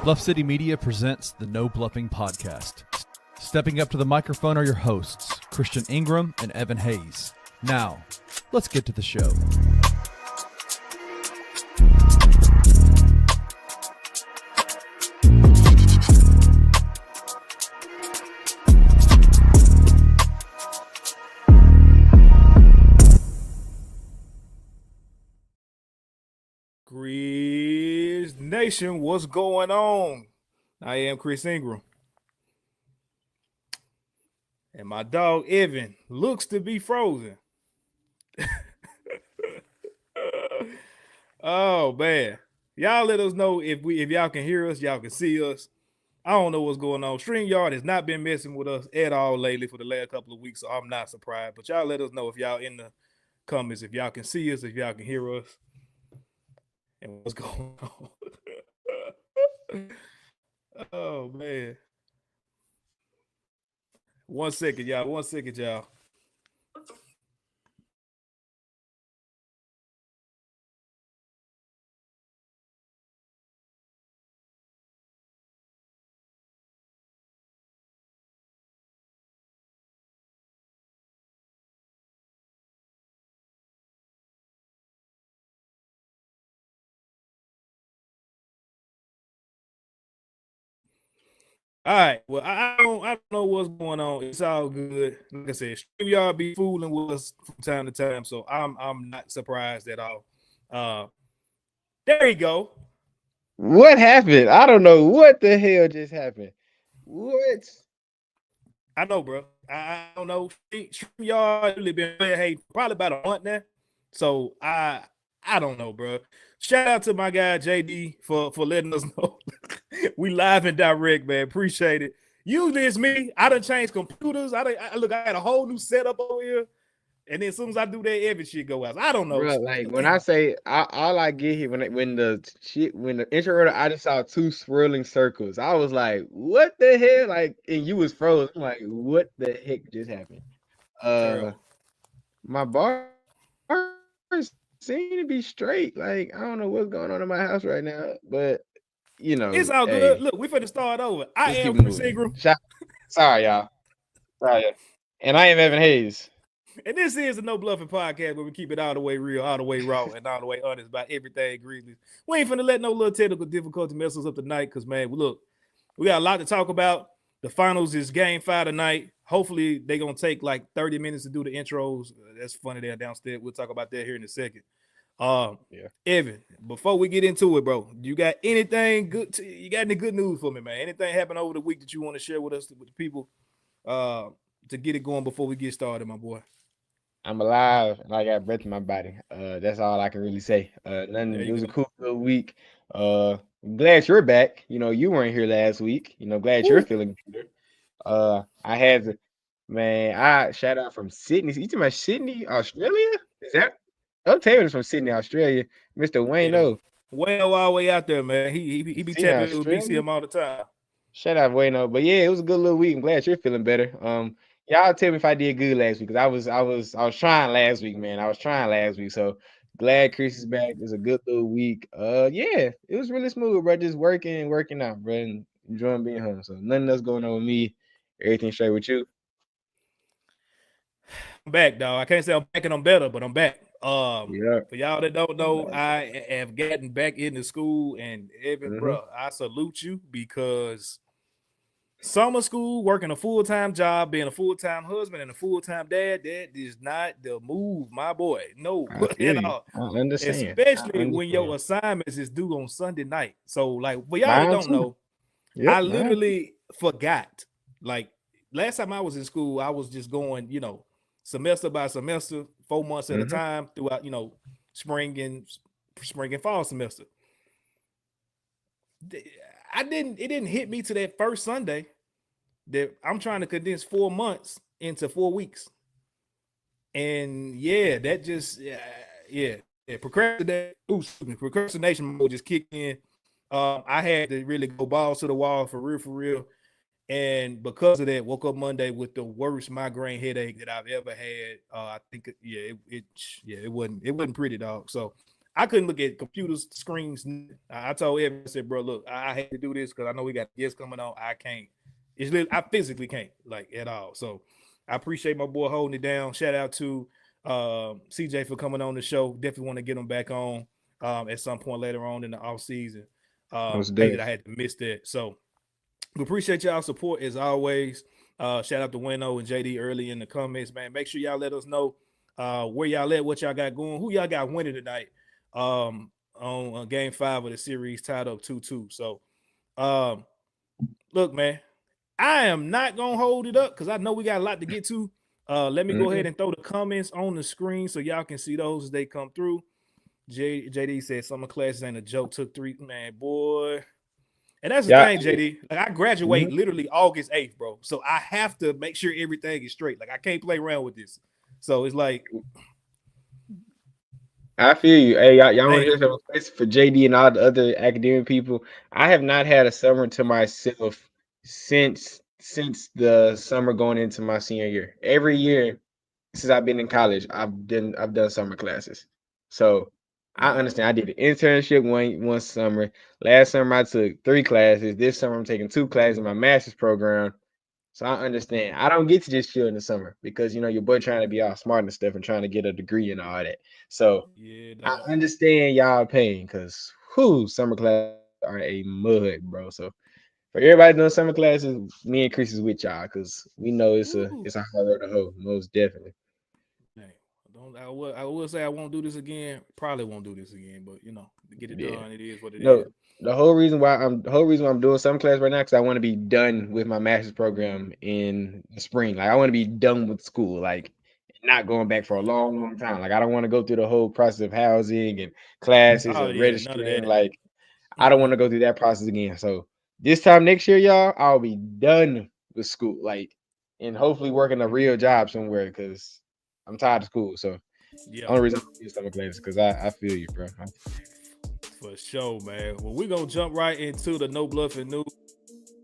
Bluff City Media presents the No Bluffing Podcast. Stepping up to the microphone are your hosts, Christian Ingram and Evan Hayes. Now, let's get to the show. Grizz Nation, what's going on? I am Chris Ingram. And my dog Evan looks to be frozen. Oh man. Y'all let us know if y'all can hear us, y'all can see us. I don't know what's going on. StreamYard has not been messing with us at all lately for the last couple of weeks, so I'm not surprised. But y'all let us know if y'all in the comments, if y'all can see us, if y'all can hear us. And what's going on? Oh man. 1 second, y'all. 1 second, y'all. All right. Well, I don't know what's going on. It's all good. Like I said, y'all be fooling with us from time to time, so I'm not surprised at all. There you go. What happened? I don't know what the hell just happened. What? I know, bro. I don't know. Y'all really been probably about a month now. So I don't know, bro. Shout out to my guy JD for letting us know. We live and direct, man. Appreciate it. Usually it's me. I done changed computers. I had a whole new setup over here. And then as soon as I do that, every shit go out. I don't know. Bro, like when I say all I get here when the intro, I just saw two swirling circles. I was like, what the hell? Like, and you was frozen. I'm like, what the heck just happened? My bars seem to be straight. Like, I don't know what's going on in my house right now, but you know, it's all good. Look, we finna start over. I am Chris Ingram. Sorry, y'all. Sorry. And I am Evan Hayes. And this is the No Bluffing Podcast where we keep it all the way real, all the way raw, and all the way honest about everything Grizzlies. We ain't finna let no little technical difficulty mess us up tonight because, man, look, we got a lot to talk about. The finals is game 5 tonight. Hopefully, they're going to take like 30 minutes to do the intros. That's funny there downstairs. We'll talk about that here in a second. Evan, before we get into it, bro, you got anything good? You got any good news for me, man? Anything happened over the week that you want to share with us, with the people, to get it going before we get started, my boy? I'm alive and I got breath in my body. That's all I can really say. It was a cool little week. Glad you're back. You know, you weren't here last week. You know, glad you're feeling better. I had to, man. I shout out from Sydney. You talking about Sydney, Australia? Is that? Don't tell me it's from Sydney, Australia. Mr. Wayno. Wayno all the way out there, man. He be tapping with BCM all the time. Shout out Wayno. But yeah, it was a good little week. I'm glad you're feeling better. Y'all tell me if I did good last week because I was trying last week, man. I was trying last week. So glad Chris is back. It was a good little week. Yeah, it was really smooth, bro. Just working out, bro, and enjoying being home. So nothing else going on with me. Everything straight with you. I'm back, dog. I can't say I'm back and I'm better, but I'm back. Yeah. For y'all that don't know, I have gotten back into school, and Evan, bro, I salute you because summer school, working a full-time job, being a full-time husband and a full-time dad, that is not the move, my boy. No, at all. I understand. Especially when your assignments is due on Sunday night. So, like, for y'all that don't know, I literally forgot. Like, last time I was in school, I was just going, you know, semester by semester, 4 months at a time throughout, you know, spring and fall semester. It didn't hit me to that first Sunday that I'm trying to condense 4 months into 4 weeks. And yeah, that just procrastination mode just kicked in. I had to really go balls to the wall for real. And because of that, woke up Monday with the worst migraine headache that I've ever had. I think it wasn't pretty, dog. So I couldn't look at computers, screens. I told Evan, I said, bro, look, I hate to do this because I know we got guests coming on. I can't. I physically can't, like, at all. So I appreciate my boy holding it down. Shout out to CJ for coming on the show. Definitely want to get him back on at some point later on in the off season. That I had to miss that. So we appreciate y'all support as always. Shout out to Wino and JD early in the comments, man. Make sure y'all let us know where y'all at, what y'all got going, who y'all got winning tonight on game 5 of the series, tied up 2-2. So look, man, I am not gonna hold it up because I know we got a lot to get to. Let me go ahead and throw the comments on the screen so y'all can see those as they come through. JD said summer classes ain't a joke. Took 3, man, boy. And that's the thing, JD. Like, I graduate literally August 8th, bro. So I have to make sure everything is straight. Like, I can't play around with this. So it's like, I feel you. Hey, y'all want to hear some advice for JD and all the other academic people? I have not had a summer to myself since the summer going into my senior year. Every year since I've been in college, I've done summer classes. So I understand. I did an internship one summer. Last summer I took 3 classes. This summer I'm taking 2 classes in my master's program. So I understand. I don't get to just chill in the summer because, you know, your boy trying to be all smart and stuff and trying to get a degree and all that. So I understand y'all pain because summer classes are a mud, bro. So for everybody doing summer classes, me and Chris is with y'all because we know it's a hard road to hoe, most definitely. I will say I won't do this again. Probably won't do this again, but you know, to get it done, it is what it is. The whole reason why I'm doing some class right now because I want to be done with my master's program in the spring. Like I want to be done with school, like not going back for a long, long time. Like I don't want to go through the whole process of housing and classes and registering. Like I don't want to go through that process again. So this time next year, y'all, I'll be done with school, like, and hopefully working a real job somewhere because I'm tired of school. So only reason I'm doing summer classes because I feel you, bro. For sure, man. Well, we're gonna jump right into the No Bluffing news.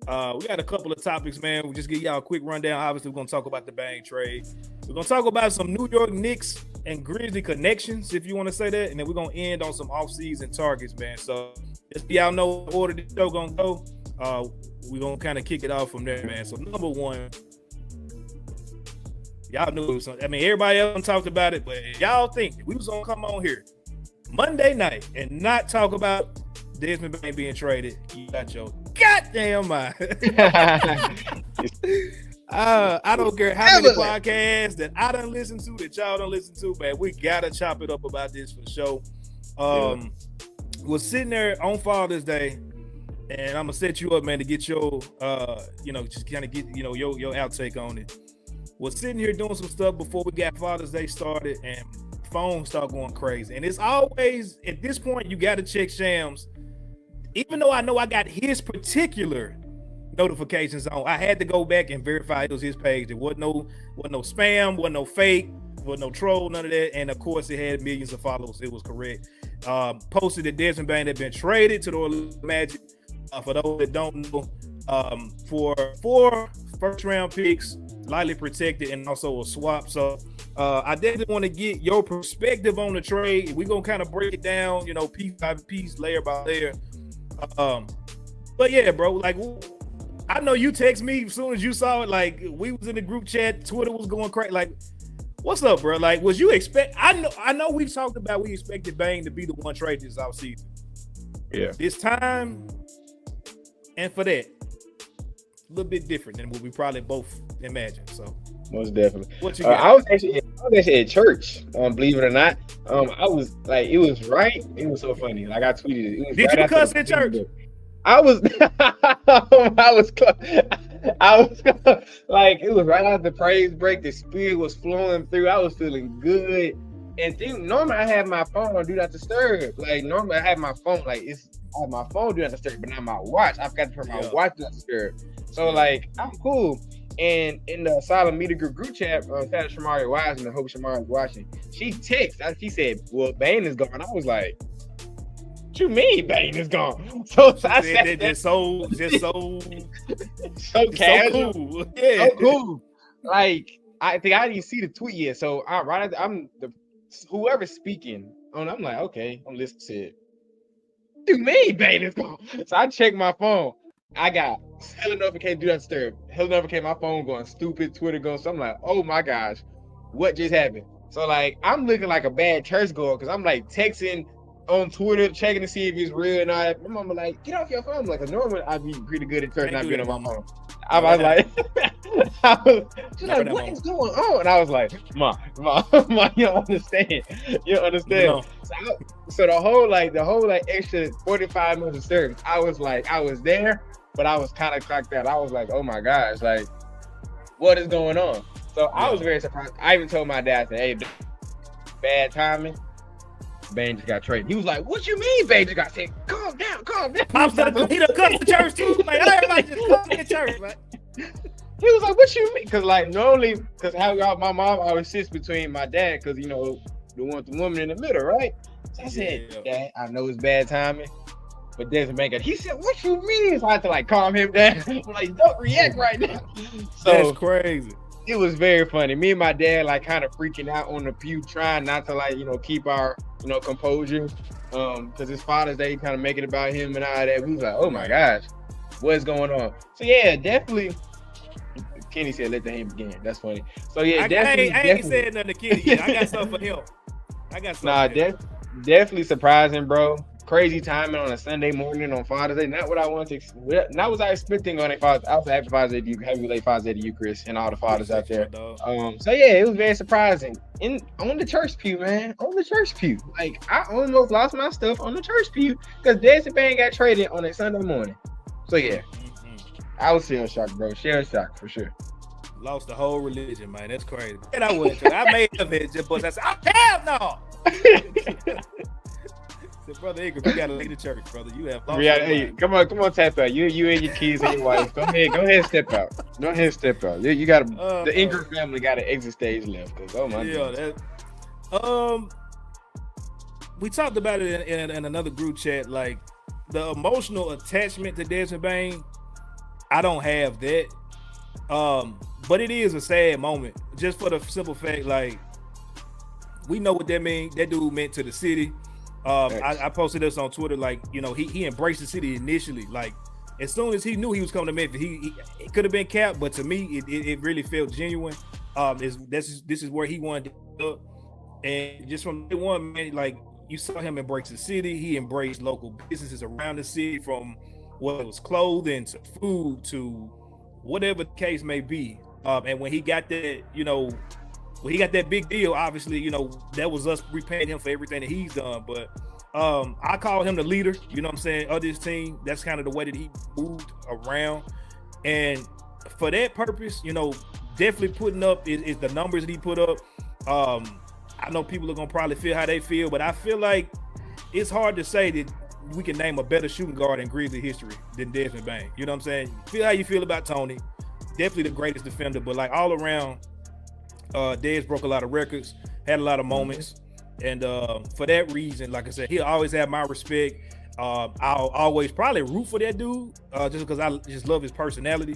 We got a couple of topics, man. We'll just give y'all a quick rundown. Obviously, we're gonna talk about the Bane trade. We're gonna talk about some New York Knicks and Grizzly connections, if you want to say that, and then we're gonna end on some off-season targets, man. So just y'all know the order the show gonna go. We're gonna kind of kick it off from there, man. So number one, y'all knew it was something. I mean, everybody else talked about it, but y'all think we was gonna come on here Monday night and not talk about Desmond Bane being traded? You got your goddamn mind. I don't care how many podcasts that I done listen to that y'all don't listen to, man. We gotta chop it up about this for sure. Was sitting there on Father's Day, and I'm gonna set you up, man, to get your just kind of get your outtake on it. Was sitting here doing some stuff before we got Father's Day started, and phone start going crazy. And it's always at this point you got to check Shams. Even though I know I got his particular notifications on, I had to go back and verify it was his page. There wasn't no spam, wasn't no fake, wasn't no troll, none of that. And of course, it had millions of followers. It was correct. Posted that Desmond Bane had been traded to the Orlando Magic. For those that don't know, for 4 first-round picks, lightly protected, and also a swap. So I definitely want to get your perspective on the trade. We're gonna kind of break it down, piece by piece, layer by layer. But yeah, bro, like I know you text me as soon as you saw it. Like we was in the group chat, Twitter was going crazy. Like, what's up, bro? Like, was you expect? I know we've talked about we expected Bane to be the one trade this offseason. Yeah, this time, and for that, a little bit different than what we probably both imagined. So most definitely. What you got? I was actually at church. Believe it or not, I was like, it was right. It was so funny. Like I tweeted it. It was Did right you cuss at church? I was, like, it was right after the praise break. The spirit was flowing through. I was feeling good. And normally I have my phone on do not disturb. Like normally I have my phone, like I have my phone do not disturb, but not my watch. I've got to put my watch do not disturb. So like I'm cool. And in the Silent Media group chat, shout out to Shamari Wise, and I hope Shamari is watching. She texted. She said, "Well, Bane is gone." I was like, "What you mean Bane is gone?" So I said that so casual, so cool. Yeah, so cool. Like I think I didn't see the tweet yet. So whoever's speaking I'm like, okay, I'm listening to it. What do you mean Bane is gone? So I checked my phone. I got hella notification, do not disturb. Hella notification, my phone going stupid, Twitter going. So I'm like, oh my gosh, what just happened? So like, I'm looking like a bad church goer because I'm like texting on Twitter, checking to see if it's real and all that. My mama like, get off your phone. Like, normally I'd be pretty good at church, not being on my phone. I was like, she's like, what is going on? And I was like, Ma, you don't understand. You don't understand. No. So the whole extra 45 minutes of service, I was there, but I was kind of clocked out. I was like, oh my gosh, like, what is going on? So I was very surprised. I even told my dad, I said, hey, bad timing. Bane just got traded. He was like, what you mean Bane just got traded? Calm down. I'm saying he done come to church too, man. Everybody just come to church, man. He was like, what you mean? Because like normally, because how my mom always sits between my dad, because you know, the woman in the middle, right? So I said, Dad, I know it's bad timing, but Desmond Bane got. He said, what you mean? So I had to like calm him down. I'm like, don't react right now. So that's crazy. It was very funny. Me and my dad like kind of freaking out on the pew, trying not to like, you know, keep our, you know, composure. Because his Father's Day kind of make it about him and all that. We was like, oh my gosh, what's going on? So yeah, definitely. Kenny said, let the game begin. That's funny. So yeah, definitely. I ain't said nothing to Kenny yet. I got something for him. Definitely surprising, bro. Crazy timing on a Sunday morning on Father's Day. Not what I wanted to. Not what I was expecting on a Father's. I was happy Father's Day to you. Happy late Father's Day to you, Chris, and all the fathers out there. So yeah, it was very surprising. On the church pew, man. On the church pew. Like I almost lost my stuff on the church pew because Desmond Bane got traded on a Sunday morning. So yeah, I was shell shocked, bro. Shell shocked for sure. Lost the whole religion, man. That's crazy. And I went to. I made a vision, but I said, hell no. Said, Brother Ingram, you gotta leave the church, brother. You have lost. Yeah, hey, come on, tap out. You and your kids and your wife. Go ahead, step out. Go ahead, step out. You got to. The Ingram family got an exit stage left. Cause oh my God. We talked about it in another group chat. Like the emotional attachment to Desmond Bane, I don't have that. But it is a sad moment, just for the simple fact, like we know what that means. That dude meant to the city. I posted this on Twitter, like, you know, he embraced the city initially. Like, as soon as he knew he was coming to Memphis, it could have been capped, but to me, it really felt genuine. This is where he wanted to go. And just from day one, man, like, you saw him embrace the city. He embraced local businesses around the city, from whether it was clothing to food to whatever the case may be. And when he got that, you know, when he got that big deal, obviously, you know, that was us repaying him for everything that he's done. But I call him the leader, you know what I'm saying, of this team. That's kind of the way that he moved around. And for that purpose, you know, definitely putting up is the numbers that he put up. I know people are going to probably feel how they feel, but I feel like it's hard to say that we can name a better shooting guard in Grizzly history than Desmond Bane. You know what I'm saying? Feel how you feel about Tony. Definitely the greatest defender, but like all around, Des broke a lot of records, had a lot of moments, and for that reason, like I said, he'll always have my respect. I'll always probably root for that dude, just because I just love his personality.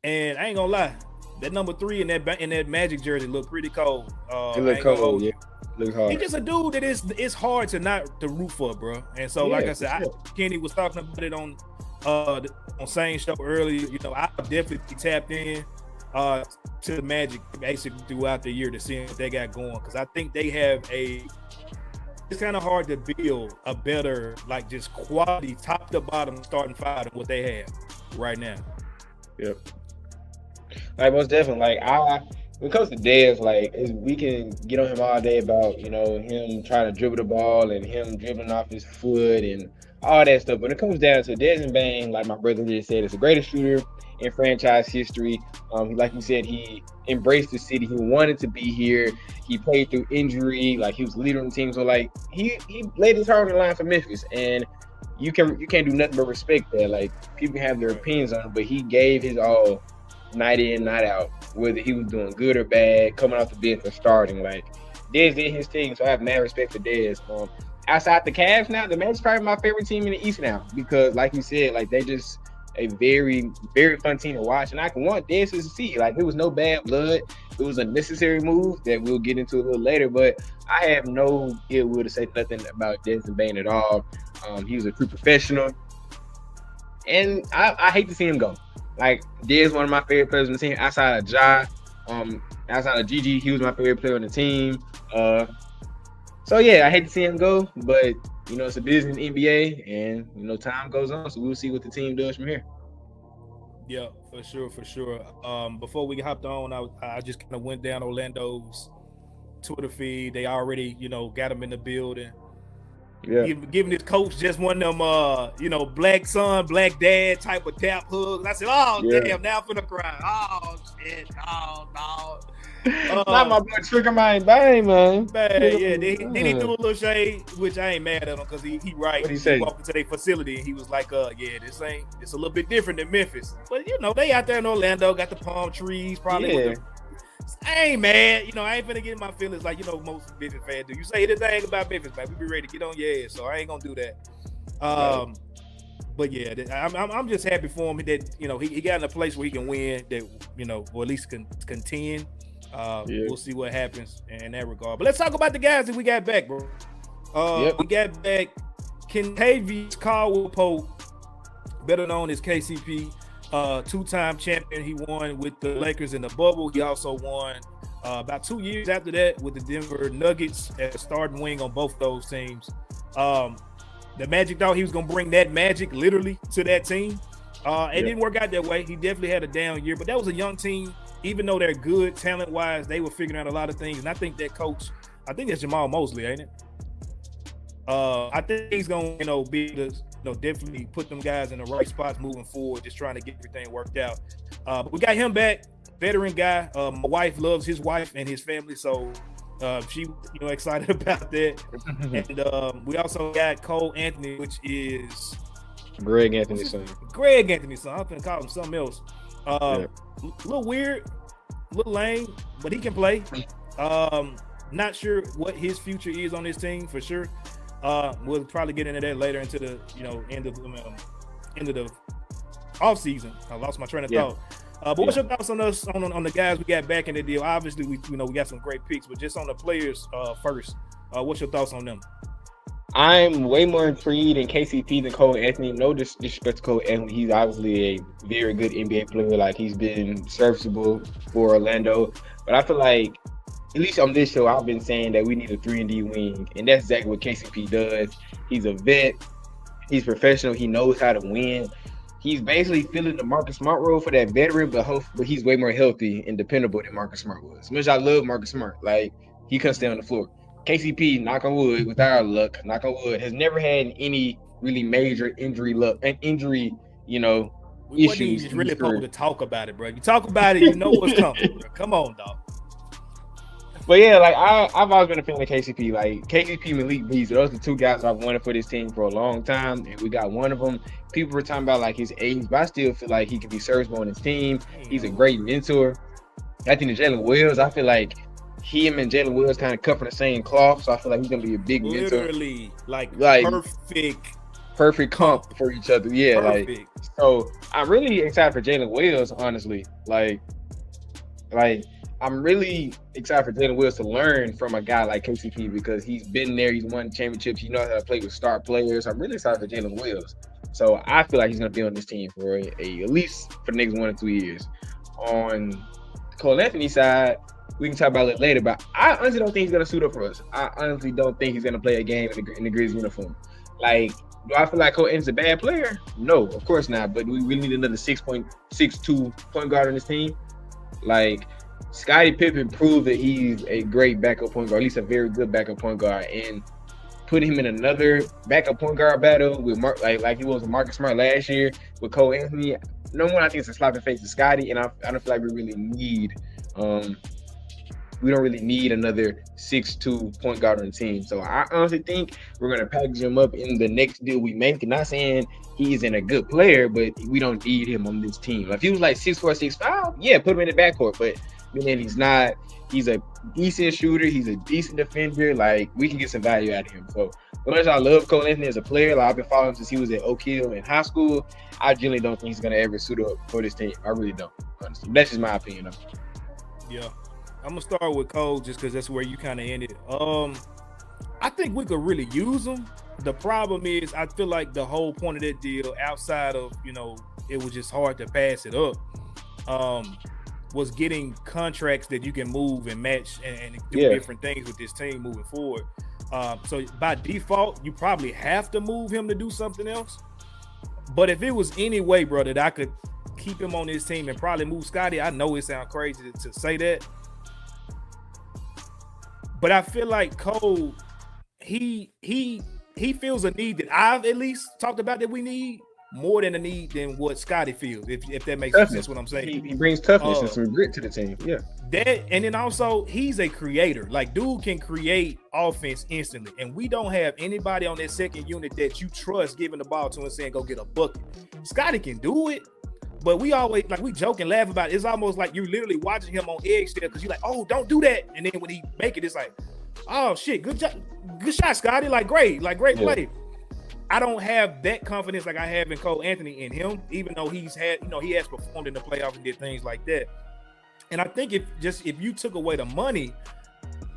And I ain't gonna lie, that number 3 in that Magic jersey looked pretty cold. It looked cold, yeah. Look hard. He's just a dude that it's hard to not to root for, bro. And so, like I said, Kenny was talking about it on Same Show earlier. You know, I definitely tapped in to the Magic basically throughout the year to see what they got going, because I think they have it's kind of hard to build a better, like, just quality top to bottom starting five than what they have right now. Yep. Like, most definitely, like, when it comes to Dez, like, we can get on him all day about, you know, him trying to dribble the ball and him dribbling off his foot and all that stuff. When it comes down to Desmond Bane, like my brother just said, it's the greatest shooter in franchise history. Like you said, he embraced the city. He wanted to be here. He played through injury. Like, he was the leader on the team. So, like, he laid his heart on the line for Memphis. And you can't do nothing but respect that. Like, people have their opinions on it, but he gave his all night in, night out, whether he was doing good or bad, coming off the bench or starting. Like, Dez did his thing, so I have mad respect for Dez. Outside the Cavs now, the Magic's probably my favorite team in the East now, because, like you said, like, they a very, very fun team to watch. And I can want Dez to succeed. Like, there was no bad blood. It was a necessary move that we'll get into a little later. But I have no ill will to say nothing about Desmond Bane at all. He was a true professional. And I hate to see him go. Like, Dez, one of my favorite players on the team, outside of Ja, outside of Gigi, he was my favorite player on the team. So yeah, I hate to see him go, but you know, it's a business in the NBA, and you know, time goes on, so we'll see what the team does from here. Yeah, for sure. Before we hopped on, I just kind of went down Orlando's Twitter feed. They already, you know, got him in the building. Yeah, giving his coach just one of them, you know, black son, black dad type of tap hugs. I said, oh, damn, now I'm finna cry. Oh, shit, oh, no. Not my boy Trigger Mind Bang, man. Yeah, then he threw a little shade, which I ain't mad at him because he right. What he say? Walked into their facility and he was like, yeah, it's a little bit different than Memphis. But, you know, they out there in Orlando, got the palm trees, probably with I ain't mad. You know, I ain't finna get in my feelings like, you know, most Memphis fans do. You say anything about Memphis, man, we be ready to get on your ass, so I ain't gonna do that. But yeah, I'm just happy for him that, you know, he got in a place where he can win, that, you know, or at least contend. We'll see what happens in that regard. But let's talk about the guys that we got back, bro. We got back Kentavious Caldwell Pope, better known as KCP. Two-time champion. He won with the Lakers in the bubble. He also won about 2 years after that with the Denver Nuggets as a starting wing on both those teams. The Magic thought he was going to bring that magic literally to that team. It didn't work out that way. He definitely had a down year, but that was a young team. Even though they're good talent-wise, they were figuring out a lot of things. And I think that coach, I think it's Jamal Mosley, ain't it? I think he's going to, you know, be the, you know, definitely put them guys in the right spots moving forward, just trying to get everything worked out. But we got him back, veteran guy. My wife loves his wife and his family, so she, you know, excited about that. And we also got Cole Anthony, which is Greg Anthony's son. Greg Anthony's son. I'm gonna call him something else. A little weird, a little lame, but he can play. Not sure what his future is on this team for sure. We'll probably get into that later into the, you know, end of the off season. I lost my train of thought. But what's your thoughts on us on the guys we got back in the deal? Obviously, we got some great picks, but just on the players first, what's your thoughts on them? I'm way more intrigued in KCP than Cole Anthony. No disrespect to Cole Anthony. He's obviously a very good NBA player. Like, he's been serviceable for Orlando. But I feel like, at least on this show, I've been saying that we need a 3-and-D wing. And that's exactly what KCP does. He's a vet. He's professional. He knows how to win. He's basically filling the Marcus Smart role for that veteran, but he's way more healthy and dependable than Marcus Smart was. As much as I love Marcus Smart, like, he couldn't stay on the floor. KCP, knock on wood, with our luck, knock on wood, has never had any really major injury, you know, we issues. Just really supposed to talk about it, bro. You talk about it, you know what's coming, bro. Come on, dog. But yeah, like, I've always been a fan of KCP. Like, KCP and Malik Beasley, those are the two guys I've wanted for this team for a long time, and we got one of them. People were talking about, like, his age, but I still feel like he could be serviceable on his team. He's a great mentor. I think Jalen Wills, I feel like him and Jalen Wills kind of cut from the same cloth, so I feel like he's gonna be a big mentor. Literally, like perfect comp for each other. Yeah, perfect. Like, so I'm really excited for Jalen Wills, honestly. Like I'm really excited for Jalen Wills to learn from a guy like KCP because he's been there, he's won championships, he knows how to play with star players. I'm really excited for Jalen Wills. So I feel like he's gonna be on this team for at least for the next 1 or 2 years. On Cole Anthony's side, we can talk about it later, but I honestly don't think he's gonna suit up for us. I honestly don't think he's gonna play a game in the Grizz uniform. Like, do I feel like Cole Anthony's a bad player? No, of course not. But we really need another 6.62 point guard on this team. Like, Scotty Pippen proved that he's a great backup point guard, at least a very good backup point guard, and putting him in another backup point guard battle with like he was with Marcus Smart last year with Cole Anthony. No one, I think it's a slap in the face to Scotty, and I don't feel like we really need. We don't really need another 6'2" point guard on the team. So I honestly think we're going to package him up in the next deal we make. I'm not saying he isn't a good player, but we don't need him on this team. If he was like 6'4", 6'5", yeah, put him in the backcourt. But meaning he's not. He's a decent shooter. He's a decent defender. Like, we can get some value out of him. So, as much as I love Cole Anthony as a player, like I've been following him since he was at Oak Hill in high school, I generally don't think he's gonna ever suit up for this team. I really don't. Honestly, that's just my opinion. Yeah, I'm gonna start with Cole just because that's where you kind of ended. I think we could really use him. The problem is, I feel like the whole point of that deal, outside of it was just hard to pass it up, was getting contracts that you can move and match and do different things with this team moving forward. So by default, you probably have to move him to do something else. But if it was any way, bro, that I could keep him on this team and probably move Scotty, I know it sounds crazy to say that, but I feel like Cole, he feels a need that I've at least talked about that we need more than a need than what Scotty feels, if that makes sense what I'm saying. He brings toughness and some grit to the team. Yeah. That, and then also he's a creator. Like, dude can create offense instantly. And we don't have anybody on that second unit that you trust giving the ball to and saying go get a bucket. Scotty can do it, but we always we joke and laugh about it. It's almost like you're literally watching him on eggshell because you're like, oh, don't do that. And then when he make it, it's like, oh shit, good job, good shot, Scotty. Great play. I don't have that confidence like I have in Cole Anthony in him, even though he's had, he has performed in the playoffs and did things like that. And I think if you took away the money,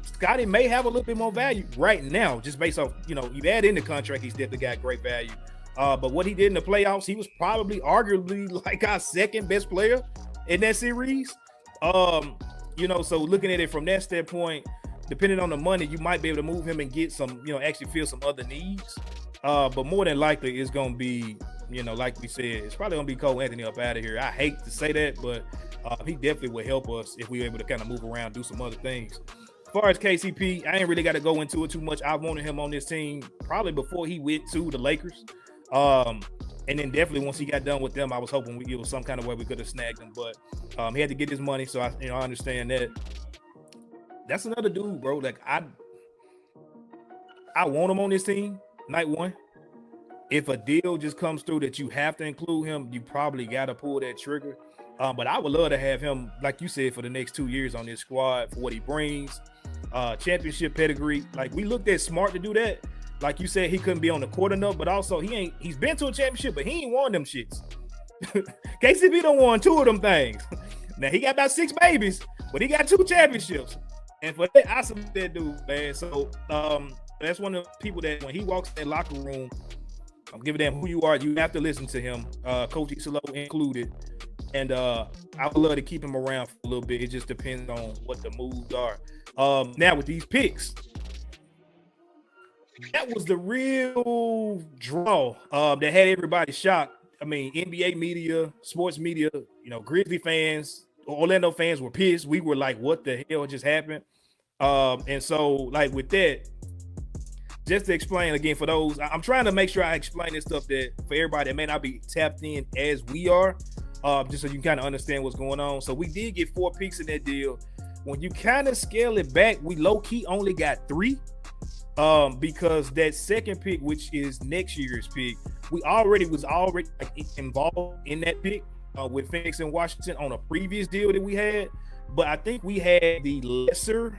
Scotty may have a little bit more value right now, just based off, you add in the contract, he's definitely got great value. But what he did in the playoffs, he was probably arguably like our second best player in that series. So looking at it from that standpoint, depending on the money, you might be able to move him and get some, actually fill some other needs. But more than likely, it's going to be, like we said, it's probably going to be Cole Anthony up out of here. I hate to say that, but he definitely would help us if we were able to kind of move around, do some other things. As far as KCP, I ain't really got to go into it too much. I wanted him on this team probably before he went to the Lakers. And then definitely once he got done with them, I was hoping it was some kind of way we could have snagged him. But he had to get his money, so I understand that. That's another dude, bro. Like, I want him on this team. Night one, if a deal just comes through that you have to include him, you probably got to pull that trigger. But I would love to have him, like you said, for the next 2 years on this squad for what he brings. Championship pedigree. Like, we looked at Smart to do that. Like you said, he couldn't be on the court enough, but also he's been to a championship, but he ain't won them shits. KCP done won 2 of them things. Now he got about 6 babies, but he got 2 championships. And for that, I salute that dude, man. So that's one of the people that when he walks in that locker room, I'm giving them who you are. You have to listen to him, Coach Isolo included. And I would love to keep him around for a little bit. It just depends on what the moves are. Now with these picks, that was the real draw that had everybody shocked. I mean, NBA media, sports media, Grizzly fans, Orlando fans were pissed. We were like, what the hell just happened? And so, like, with that, just to explain again for those, I'm trying to make sure I explain this stuff that for everybody that may not be tapped in as we are, just so you can kind of understand what's going on. So we did get 4 picks in that deal. When you kind of scale it back, we low-key only got 3 because that second pick, which is next year's pick, we already involved in that pick with Phoenix and Washington on a previous deal that we had. But I think we had the lesser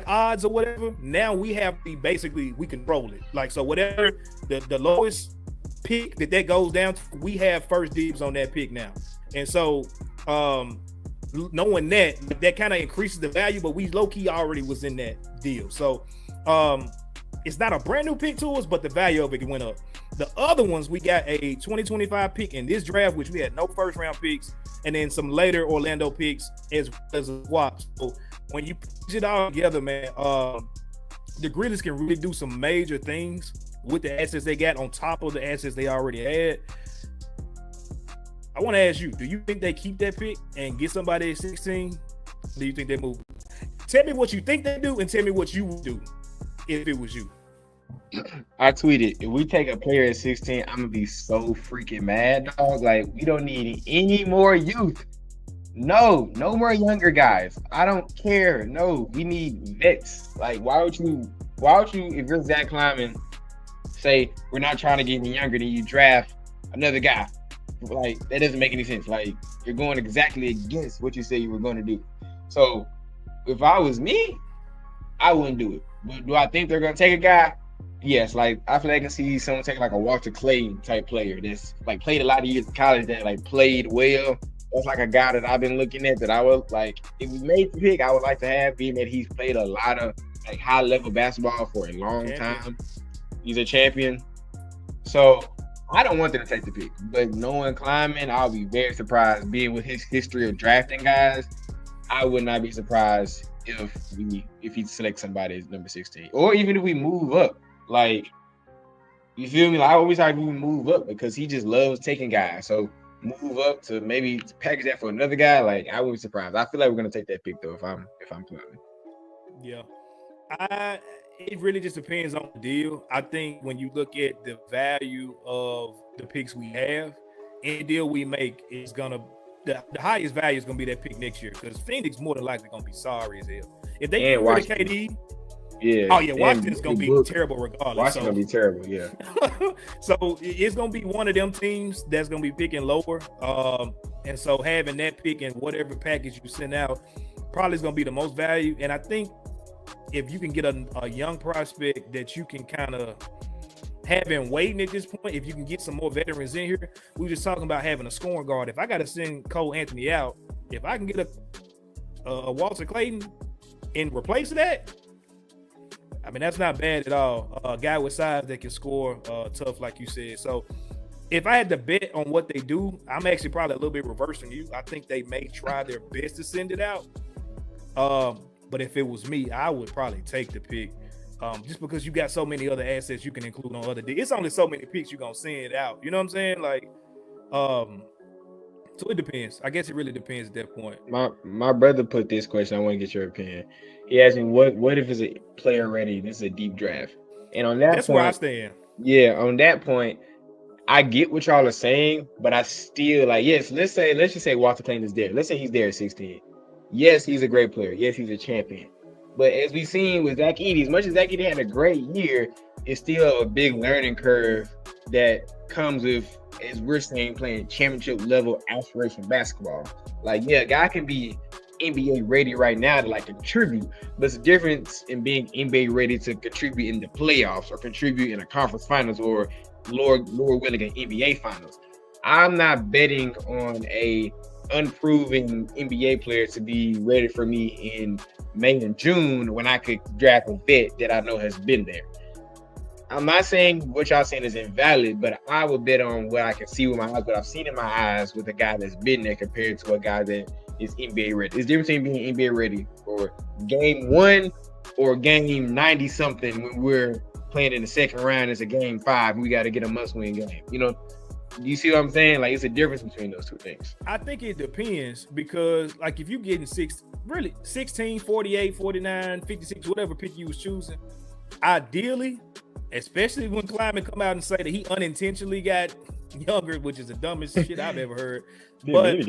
odds or whatever. Now we have we control it. Like, so whatever the lowest pick that goes down to, we have first dibs on that pick now. And so knowing that kind of increases the value, but we low-key already was in that deal. So it's not a brand new pick to us, but the value of it went up. The other ones, we got a 2025 pick in this draft, which we had no first round picks, and then some later Orlando picks as well as a swap. So when you put it all together, man, the Grizzlies can really do some major things with the assets they got on top of the assets they already had. I want to ask you, do you think they keep that pick and get somebody at 16? Do you think they move? Tell me what you think they do and tell me what you would do if it was you. I tweeted, if we take a player at 16, I'm gonna be so freaking mad, dog. Like, we don't need any more youth. No more younger guys. I don't care. No, we need vets. Like, why would you, if you're Zach Kleiman, say we're not trying to get any younger, then you draft another guy? Like, that doesn't make any sense. Like, you're going exactly against what you said you were going to do. So if I was me, I wouldn't do it. But do I think they're gonna take a guy? Yes, like I feel like I can see someone take like a Walter Clayton type player that's like played a lot of years in college that like played well. That's like a guy that I've been looking at that I would like. If we made the pick, I would like to have, being that he's played a lot of like high level basketball for a long time. He's a champion. So I don't want them to take the pick, but knowing Kleiman, I'll be very surprised. Being with his history of drafting guys, I would not be surprised if he selects somebody as number 16, or even if we move up. Like, you feel me? Like, I always like we move up because he just loves taking guys. So move up to maybe package that for another guy. Like, I wouldn't be surprised. I feel like we're gonna take that pick though if I'm Kleiman. Yeah. It really just depends on the deal. I think when you look at the value of the picks we have, any deal we make is gonna the highest value is gonna be that pick next year, because Phoenix more than likely gonna be sorry as hell. If they get rid of KD, Washington's gonna be terrible regardless. Washington's gonna be terrible, yeah. So it's gonna be one of them teams that's gonna be picking lower. And so having that pick and whatever package you send out probably is gonna be the most value. And I think if you can get a young prospect that you can kind of have been waiting at this point, if you can get some more veterans in here, we were just talking about having a scoring guard. If I got to send Cole Anthony out, if I can get a Walter Clayton and replace that, I mean, that's not bad at all. A guy with size that can score tough, like you said. So if I had to bet on what they do, I'm actually probably a little bit reverse from you. I think they may try their best to send it out. But if it was me, I would probably take the pick, just because you got so many other assets you can include on other deals. It's only so many picks you're going to send out. You know what I'm saying? Like, so it depends. I guess it really depends at that point. My brother put this question. I want to get your opinion. He asked me, what if it's a player ready? This is a deep draft. And on that's point, where I stand. Yeah, on that point, I get what y'all are saying, but I still like, yes, let's just say Walter Clayton is there. Let's say he's there at 16. Yes, he's a great player. Yes, he's a champion. But as we've seen with Zach Edey, as much as Zach Edey had a great year, it's still a big learning curve that comes with, as we're saying, playing championship level aspiration basketball. Like, yeah, a guy can be NBA ready right now to like contribute, but it's a difference in being NBA ready to contribute in the playoffs or contribute in a conference finals or lower winning an NBA finals. I'm not betting on a unproven NBA player to be ready for me in May and June when I could draft a vet that I know has been there. I'm not saying what y'all saying is invalid, but I would bet on what I can see with my eyes, what I've seen in my eyes with a guy that's been there compared to a guy that is NBA ready. It's different between being NBA ready for game 1 or game 90 something when we're playing in the second round. It's a game 5. We got to get a must-win game. You know, you see what I'm saying? Like, it's a difference between those two things. I think it depends, because like if you're getting 16, 48, 49, 56, whatever pick you was choosing, ideally, especially when Kleiman come out and say that he unintentionally got younger, which is the dumbest shit I've ever heard. But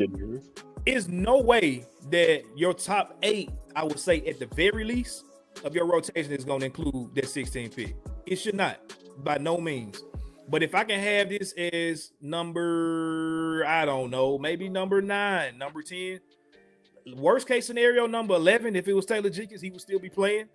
there's no way that your top 8, I would say at the very least, of your rotation is going to include that 16 pick. It should not, by no means. But if I can have this as number, I don't know, maybe number 9, number 10, worst case scenario, number 11, if it was Taylor Jenkins, he would still be playing.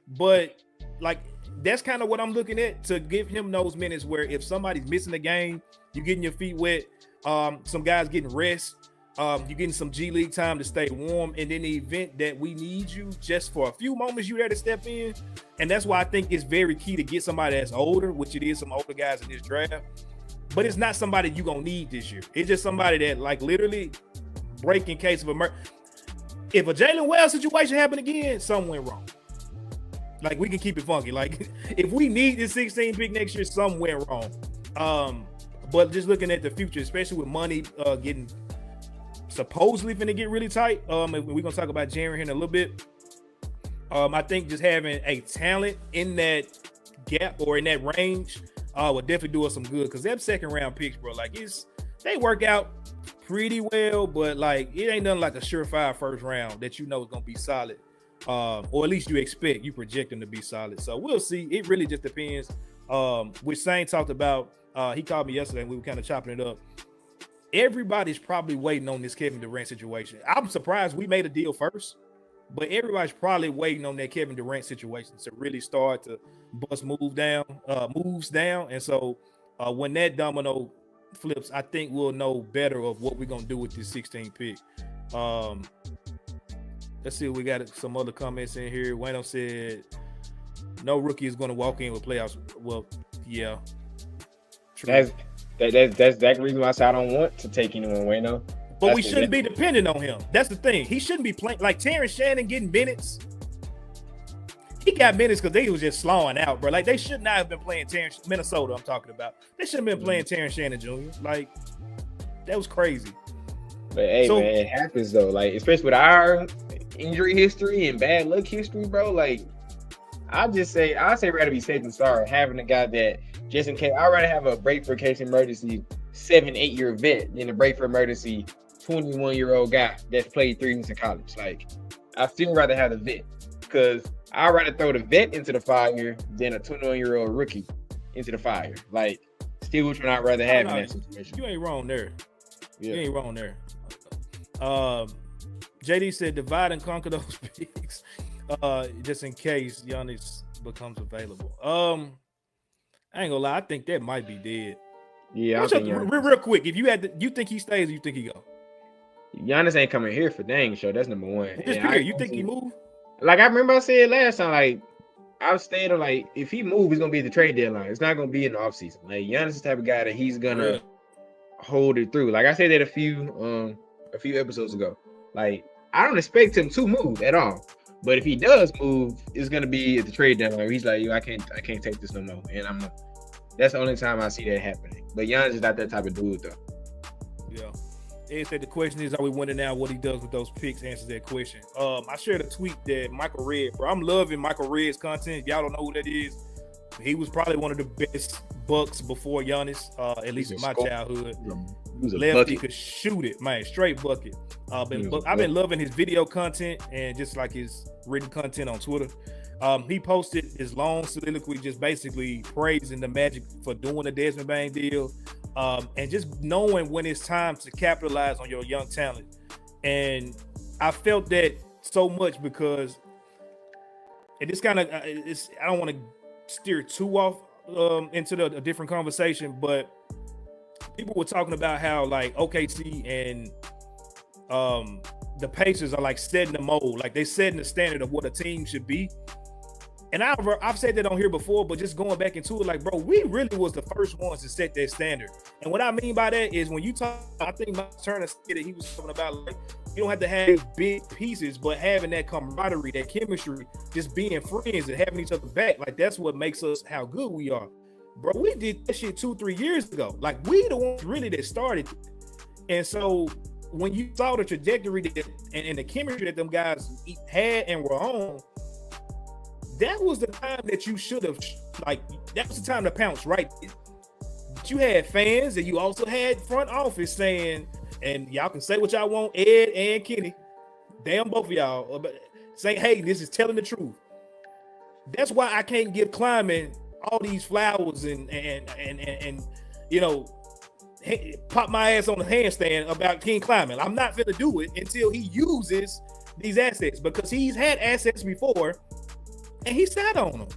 But like, that's kind of what I'm looking at, to give him those minutes where if somebody's missing the game, you're getting your feet wet, some guys getting rest, you're getting some G League time to stay warm, and in the event that we need you just for a few moments, you there to step in. And that's why I think it's very key to get somebody that's older, which it is some older guys in this draft, but it's not somebody you're gonna need this year. It's just somebody that like literally break in case of emergency. If a Jalen Wells situation happened again, something went wrong. Like, we can keep it funky. Like, if we need this 16 pick next year, something went wrong. But just looking at the future, especially with money getting supposedly finna get really tight. We're gonna talk about Jaren here in a little bit. I think just having a talent in that gap or in that range would definitely do us some good, because them second round picks, bro, like they work out pretty well, but like it ain't nothing like a surefire first round that you know is gonna be solid. Or at least you project them to be solid. So we'll see. It really just depends. Which Shane talked about, he called me yesterday and we were kind of chopping it up. Everybody's probably waiting on this Kevin Durant situation. I'm surprised we made a deal first. But everybody's probably waiting on that Kevin Durant situation to really start to bust moves down. And so when that domino flips, I think we'll know better of what we're gonna do with this 16 pick. Let's see, we got some other comments in here. Wayno said no rookie is gonna walk in with playoffs. Well, yeah. True. That's the exact reason why I said I don't want to take anyone, Wayno. But we shouldn't be dependent on him. That's the thing. He shouldn't be playing like Terrence Shannon getting minutes. He got minutes because they was just slowing out, bro. Like they should not have been playing Minnesota. I'm talking about. They shouldn't have been playing Terrence Shannon Jr. Like that was crazy. But hey, man, it happens though. Like especially with our injury history and bad luck history, bro. Like I say rather be safe than sorry having a guy that just in case. I'd rather have a break for case emergency 7-8 year vet than a break for emergency 21-year-old guy that's played 3 years in college. Like, I still rather have the vet because I'd rather throw the vet into the fire than a 21-year-old rookie into the fire. Like, still which one I'd rather have in that situation. You ain't wrong there. Yeah. You ain't wrong there. JD said divide and conquer those picks just in case Giannis becomes available. I ain't gonna lie, I think that might be dead. Yeah, real quick. If you think he stays or you think he go? Giannis ain't coming here for dang show. That's number one. You think he move? Like I remember I said last time, like I stayed on like if he move, he's gonna be at the trade deadline. It's not gonna be in the offseason. Like Giannis is the type of guy that he's gonna hold it through. Like I said that a few episodes ago. Like I don't expect him to move at all. But if he does move, it's gonna be at the trade deadline. He's like, yo, I can't take this no more. And that's the only time I see that happening. But Giannis is not that type of dude though. Yeah. Ed said the question is, are we winning now? What he does with those picks answers that question. I shared a tweet that Michael Redd, bro. I'm loving Michael Redd's content. If y'all don't know who that is, he was probably one of the best Bucks before Giannis, at least in my childhood. Lefty could shoot it, man, straight bucket. I've been loving his video content and just like his written content on Twitter. He posted his long soliloquy just basically praising the Magic for doing the Desmond Bane deal and just knowing when it's time to capitalize on your young talent. And I felt that so much because and this kind of I don't want to steer too off into a different conversation, but people were talking about how like OKC and the Pacers are like setting the mold, like they setting the standard of what a team should be. And I've said that on here before, but just going back into it, like, bro, we really was the first ones to set that standard. And what I mean by that is when you talk, I think Mike Turner said that he was talking about like you don't have to have big pieces, but having that camaraderie, that chemistry, just being friends and having each other back, like that's what makes us how good we are. Bro, we did that shit 2-3 years ago. Like we the ones really that started. And so when you saw the trajectory that, and the chemistry that them guys had and were on, that was the time that you should have, like, that was the time to pounce right there. But you had fans and you also had front office saying, and y'all can say what y'all want, Ed and Kenny, damn both of y'all, but saying, hey, this is telling the truth. That's why I can't give Kleiman all these flowers and you know, pop my ass on the handstand about King Kleiman. I'm not gonna do it until he uses these assets because he's had assets before and he sat on them.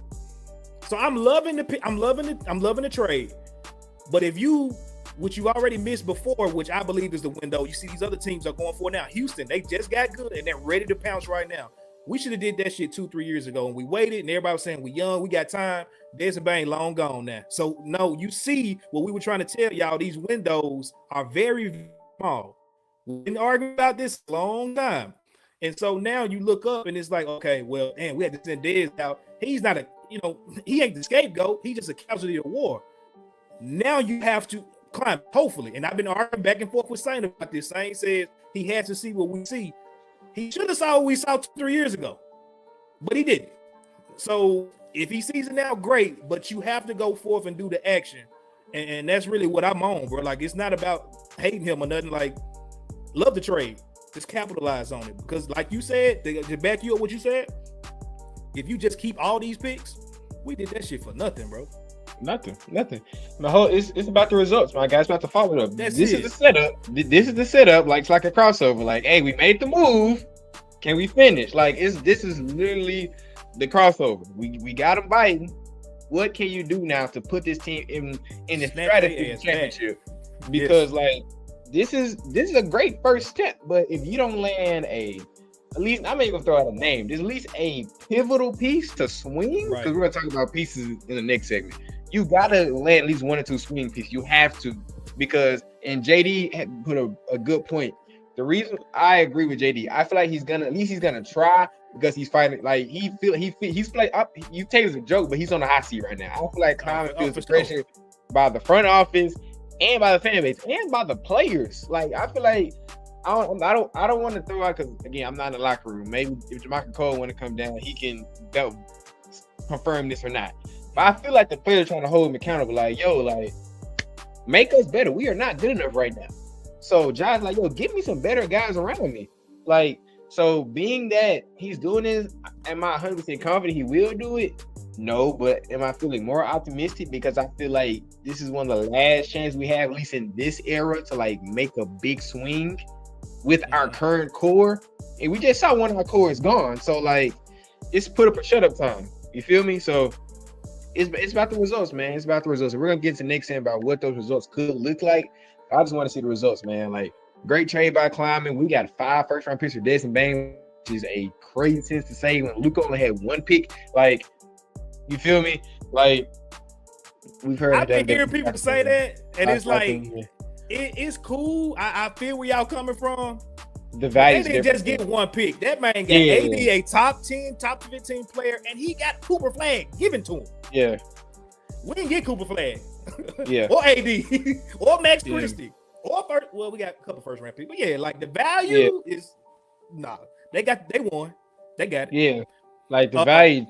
So I'm loving the trade. But if you, which you already missed before, which I believe is the window, you see these other teams are going for now. Houston, they just got good and they're ready to pounce right now. We should have did that shit 2-3 years ago and we waited and everybody was saying we young, we got time. Desmond Bane long gone now. So no, you see what we were trying to tell y'all, these windows are very small. We've been arguing about this a long time. And so now you look up and it's like, okay, well, man, we had to send Dez out. He's not he ain't the scapegoat. He's just a casualty of war. Now you have to climb, hopefully. And I've been arguing back and forth with Saint about this. Saint says he has to see what we see. He should have saw what we saw 2-3 years ago, but he didn't. So if he sees it now, great, but you have to go forth and do the action. And that's really what I'm on, bro. Like, it's not about hating him or nothing. Like, love the trade. Just capitalize on it. Because like you said, to back you up what you said, if you just keep all these picks, we did that shit for nothing, bro. Nothing. The whole it's about the results, my guys. About to follow it up. This is the setup. This is the setup. Like it's like a crossover. Like, hey, we made the move. Can we finish? Like, this is literally the crossover. We got them biting. What can you do now to put this team in the stratosphere championship? Because like this is a great first step, but if you don't land at least I'm not even gonna throw out a name. There's at least a pivotal piece to swing, because we're gonna talk about pieces in the next segment. You gotta land at least 1 or 2 swing pieces. You have to, because and JD had put a good point. The reason I agree with JD, I feel like he's gonna try, because he's fighting. Like he's playing up. You take it as a joke, but he's on the hot seat right now. I feel like Kline feels the pressure by the front office and by the fan base and by the players. Like I feel like I don't want to throw out, because again, I'm not in the locker room. Maybe if Jamarcus Cole want to come down, he can confirm this or not. But I feel like the players trying to hold him accountable. Like, yo, like make us better. We are not good enough right now. So Josh, like, yo, give me some better guys around me. Like, so being that he's doing this, am I 100% confident he will do it? No, but am I feeling more optimistic, because I feel like this is one of the last chances we have, at least in this era, to like make a big swing with our current core. And we just saw one of our core is gone. So like, it's put up a shut up time. You feel me? So it's about the results, man. It's about the results. And we're gonna get to next time about what those results could look like. I just want to see the results, man. Like, great trade by Kline. We got 5 first-round picks for Desmond Bane, which is a crazy sense to say when Luka only had 1 pick. Like, you feel me? Like, we've heard. I've been hearing people say that, and it's like, it's cool. I feel where y'all coming from. The value. They didn't just get 1 pick. That man got AD, a top 10, top 15 player, and he got Cooper Flag given to him. Yeah. We didn't get Cooper Flag. Yeah. Or AD. Or Max Christie. Or we got a couple first round picks. But yeah, like the value is they won. They got it. Yeah. Like the value,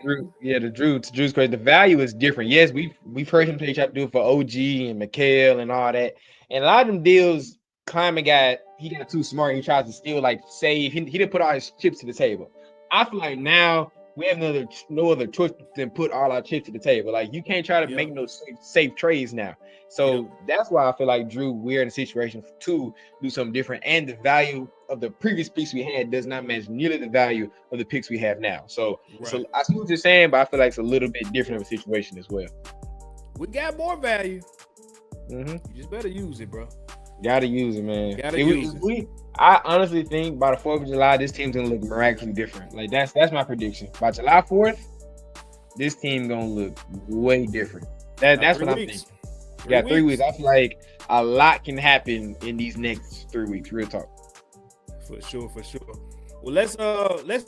Drew's crazy. The value is different. Yes, we've heard him try to do it for OG and McHale and all that. And a lot of them deals, Kline got too smart. He tries to still like save. He didn't put all his chips to the table. I feel like now we have no other choice than put all our chips to the table. Like, you can't try to make no safe trades now. So that's why I feel like, Drew, we're in a situation to do something different. And the value of the previous picks we had does not match nearly the value of the picks we have now. So I see what you're saying, but I feel like it's a little bit different of a situation as well. We got more value. You just better use it, bro. Gotta use it, man. I honestly think by the 4th of July, this team's gonna look miraculously different. Like, that's my prediction. By July 4th, this team gonna look way different. That's what I'm thinking. Yeah, 3 weeks. I feel like a lot can happen in these next 3 weeks. Real talk. For sure. Well, let's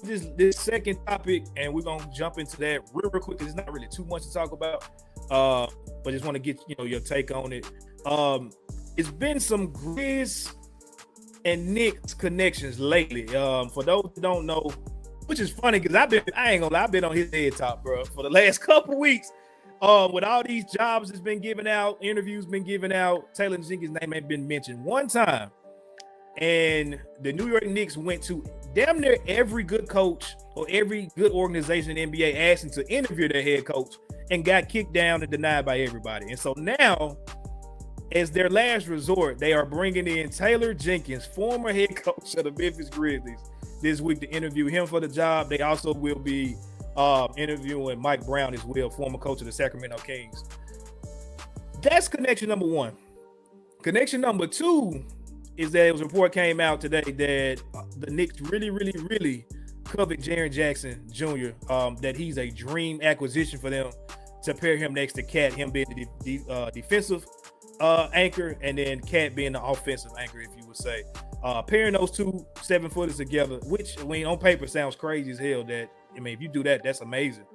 this second topic, and we're gonna jump into that real quick, because it's not really too much to talk about. But just want to get your take on it. It's been some Grizz and Knicks connections lately. For those who don't know, which is funny, because I ain't gonna lie, I've been on his head top, bro, for the last couple weeks. With all these jobs that's been given out, interviews been given out, Taylor Jenkins' name ain't been mentioned one time. And the New York Knicks went to damn near every good coach or every good organization in the NBA asking to interview their head coach, and got kicked down and denied by everybody. And so now, as their last resort, they are bringing in Taylor Jenkins, former head coach of the Memphis Grizzlies, this week to interview him for the job. They also will be interviewing Mike Brown as well, former coach of the Sacramento Kings. That's connection number 1. Connection number 2 is that a report came out today that the Knicks really covet Jaren Jackson Jr., that he's a dream acquisition for them to pair him next to Cat, him being the defensive anchor, and then Cat being the offensive anchor, if you would say. Pairing those 2 7-footers together, which, on paper, sounds crazy as hell. If you do that, that's amazing.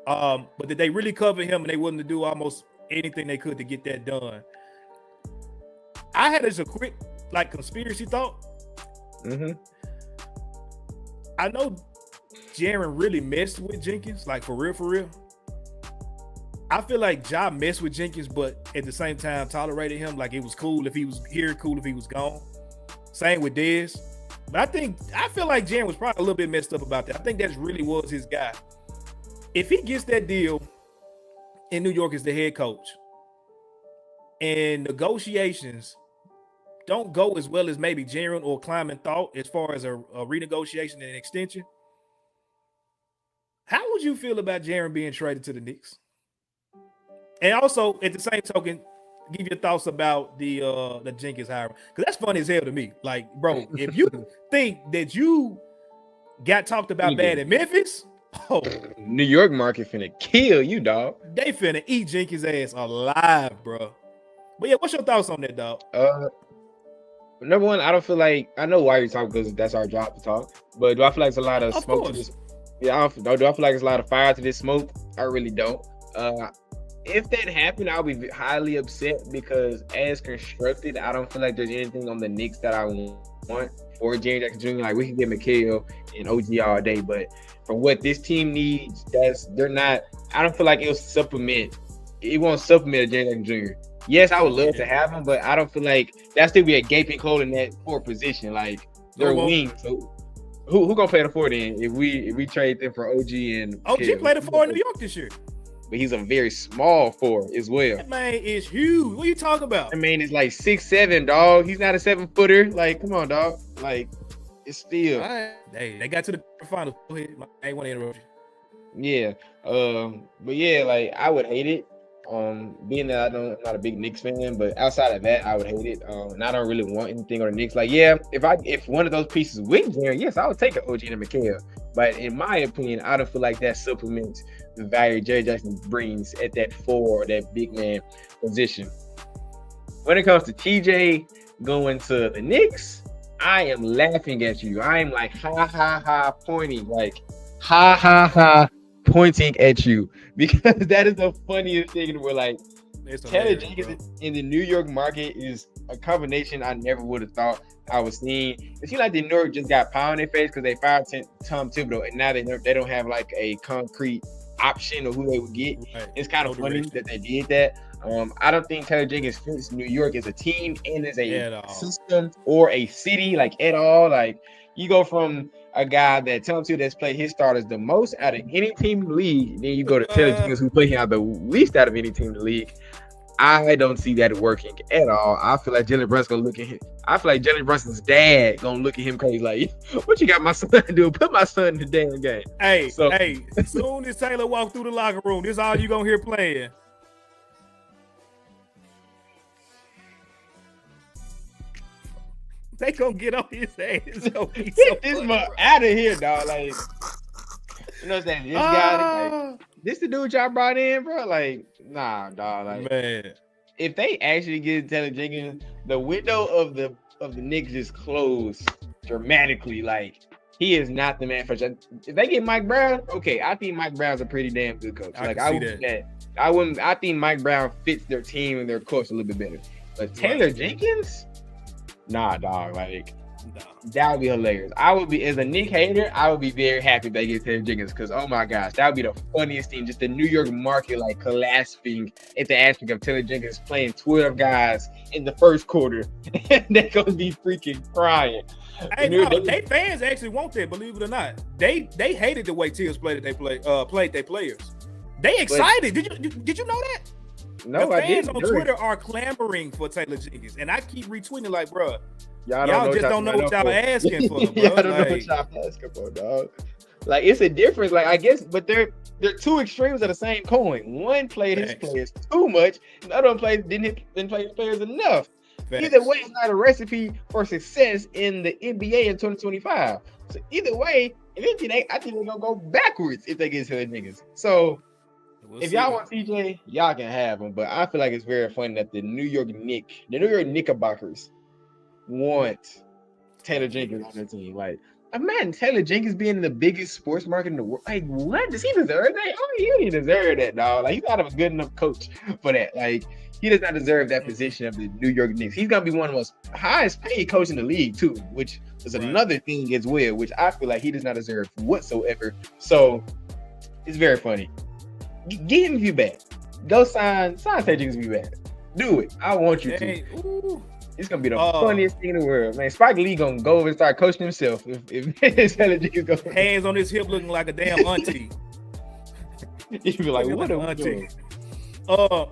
But did they really cover him, and they willing to do almost anything they could to get that done? I had as a quick conspiracy thought. I know Jaren really messed with Jenkins, for real. I feel like Ja messed with Jenkins, but at the same time tolerated him. Like, it was cool if he was here, cool if he was gone. Same with Dez. But I feel like Jaren was probably a little bit messed up about that. I think that really was his guy. If he gets that deal in New York as the head coach, and negotiations don't go as well as maybe Jaren or Kleiman thought as far as a renegotiation and an extension. How would you feel about Jaren being traded to the Knicks? And also, at the same token, give your thoughts about the Jenkins hiring, because that's funny as hell to me. Like, bro, if you think that you got talked about bad in Memphis, New York market finna kill you, dog. They finna eat Jenkins' ass alive, bro. But yeah, what's your thoughts on that, dog? Number one, I don't feel like, I know why you're talking because that's our job to talk. But do I feel like it's a lot of smoke to this? Yeah, do I feel like it's a lot of fire to this smoke? I really don't. If that happened, I'll be highly upset because as constructed, I don't feel like there's anything on the Knicks that I want for Jaren Jackson Jr. Like, we can get McHale and OG all day, but for what this team needs, they're not. I don't feel like it'll supplement. It won't supplement a Jaren Jackson Jr. Yes, I would love to have him, but I don't feel like that still be a gaping hole in that forward position. Like, they're wings. So who gonna play the four then if we trade them for OG and OG played the four in New York this year? But he's a very small four as well. That man is huge. What are you talking about? That man is like 6'7", dog. He's not a 7-footer. Like, come on, dog. Like, it's still. Right. Hey, they got to the finals. Go ahead. I ain't want to interrupt you. Yeah. But yeah, like, I would hate it. Being that I'm not a big Knicks fan, but outside of that, I would hate it. And I don't really want anything on the Knicks. Like, yeah, if one of those pieces wins there, yes, I would take an OG and a McHale. But in my opinion, I don't feel like that supplements the value Jerry Jackson brings at that four or that big man position. When it comes to TJ going to the Knicks, I am laughing at you. I am like pointing, like pointing at you, because that is the funniest thing. We're like, Taylor Jenkins in the New York market is a combination I never would have thought I was seeing. It seems like the New York just got pound in their face because they fired Tom Thibodeau, and now they don't have like a concrete option of who they would get. Right. It's kind of funny that they did that. I don't think Taylor Jenkins fits New York as a team and as a system or a city, like, at all. Like, you go from a guy that Tom Thibodeau that's played his starters the most out of any team in the league, then you go to Taylor Jenkins, who played him out the least out of any team in the league. I don't see that working at all. I feel like Jalen Brunson's gonna look at him. I feel like Jalen Brunson's dad gonna look at him crazy, like, what you got my son doing? Put my son in the damn game. Hey, as soon as Taylor walked through the locker room, this is all you gonna hear playing. They gonna get on his ass. Get this man out of here, dog. Like, you know what I'm saying? This guy, like, this the dude y'all brought in, bro. Like, nah, dog. Like, man, if they actually get Taylor Jenkins, the window of the Knicks just closed dramatically. Like, he is not the man for sure. If they get Mike Brown, okay, I think Mike Brown's a pretty damn good coach. I think Mike Brown fits their team and their coach a little bit better. But Taylor Jenkins, nah, dog. Like, that would be hilarious. I would be, as a Knicks hater, I would be very happy if they get Taylor Jenkins, because, oh my gosh, that would be the funniest thing. Just the New York market, like, collapsing at the aspect of Taylor Jenkins playing 12 guys in the first quarter. They're gonna be freaking crying. Hey, they fans actually want that, believe it or not. They hated the way Tibbs played their players. They excited. Did you know that? No, the fans on Twitter are clamoring for Taylor Jenkins, and I keep retweeting like, bro, y'all just don't know what y'all asking for, bro. Y'all don't know what y'all asking for, dog. Like, it's a difference, like, I guess, but they're two extremes of the same coin. One played his players too much, and the other one didn't play his players enough. Either way, it's not a recipe for success in the NBA in 2025. So either way, eventually I think they're gonna go backwards if they get Taylor Jenkins. So if y'all want TJ, y'all can have him. But I feel like it's very funny that the New York Knickerbockers want Taylor Jenkins on their team. Like, imagine Taylor Jenkins being in the biggest sports market in the world. Like, what? Does he deserve that? Oh, he don't even deserve that, dog. Like, he's not a good enough coach for that. Like, he does not deserve that position of the New York Knicks. He's gonna be one of the most highest paid coaches in the league too, which is another thing as well, which I feel like he does not deserve whatsoever. So it's very funny. Get him if you back. Go sign Taylor Jenkins if you back. Do it. I want you to. It's gonna be the funniest thing in the world, man. Spike Lee gonna go over and start coaching himself if Taylor Jenkins goes. Hands on his hip, looking like a damn auntie. You'd be like, what a auntie.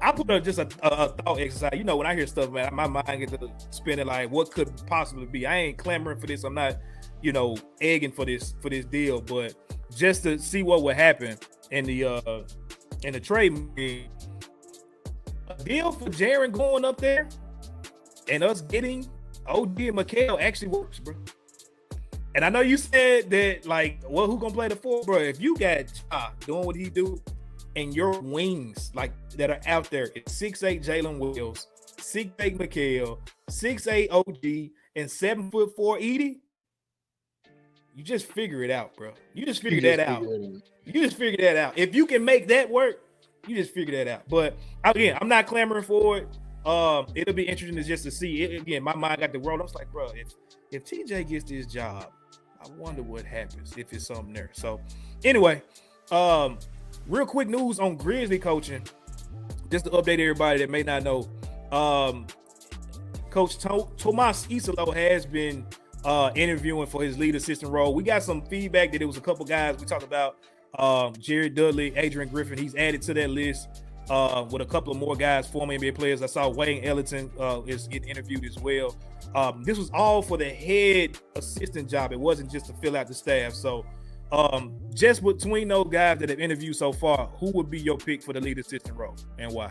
I put just a thought exercise. You know, when I hear stuff, man, my mind gets to spinning like, what could possibly be? I ain't clamoring for this. I'm not, egging for this deal, but just to see what would happen in the trade market. A deal for Jaren going up there and us getting OG and Mikal actually works, bro. And I know you said that, like, well, who gonna play the 4, bro? If you got Ja doing what he do, and your wings like that are out there, it's 6'8" Jalen Wills, 6'8" Mikal, 6'8" OG, and 7'4" Edie. You just figure it out, bro. You just figure that out. You just figure that out. If you can make that work, you just figure that out. But again, I'm not clamoring for it. It'll be interesting just to see it. Again, my mind got the roll. I was like, bro, if TJ gets this job, I wonder what happens if it's something there. So anyway, real quick news on Grizzly coaching, just to update everybody that may not know. Coach Tomas Isolo has been interviewing for his lead assistant role. We got some feedback that it was a couple guys we talked about. Jared Dudley, Adrian Griffin, he's added to that list with a couple of more guys, former NBA players. I saw Wayne Ellington is getting interviewed as well. This was all for the head assistant job. It wasn't just to fill out the staff. So just between those guys that have interviewed so far, who would be your pick for the lead assistant role and why?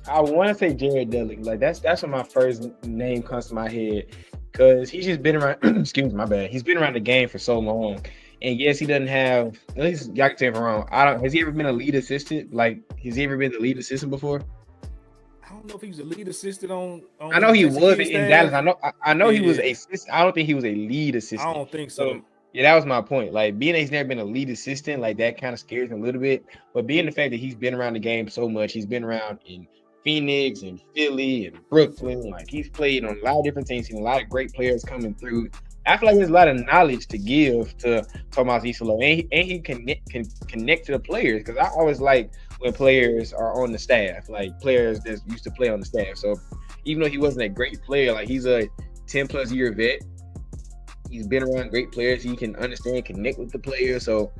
I want to say Jared Dudley. Like that's what my first name comes to my head, because he's just been around. Excuse me, my bad. He's been around the game for so long, and yes, he doesn't have. At least y'all can tell me if I'm wrong. Has he ever been a lead assistant? Like, has he ever been the lead assistant before? I don't know if he was a lead assistant on I know he was in Dallas. I know he was a assistant. I don't think he was a lead assistant. I don't think so. Yeah, that was my point. Like, being that he's never been a lead assistant, like that kind of scares him a little bit. But being the fact that he's been around the game so much, he's been around in Phoenix and Philly and Brooklyn. Like, he's played on a lot of different teams, seen a lot of great players coming through. I feel like there's a lot of knowledge to give to Tomas Isolo, and he can connect to the players, because I always like when players are on the staff, like players that used to play on the staff. So even though he wasn't a great player, like he's a 10+ year vet. He's been around great players. He can understand, connect with the players. So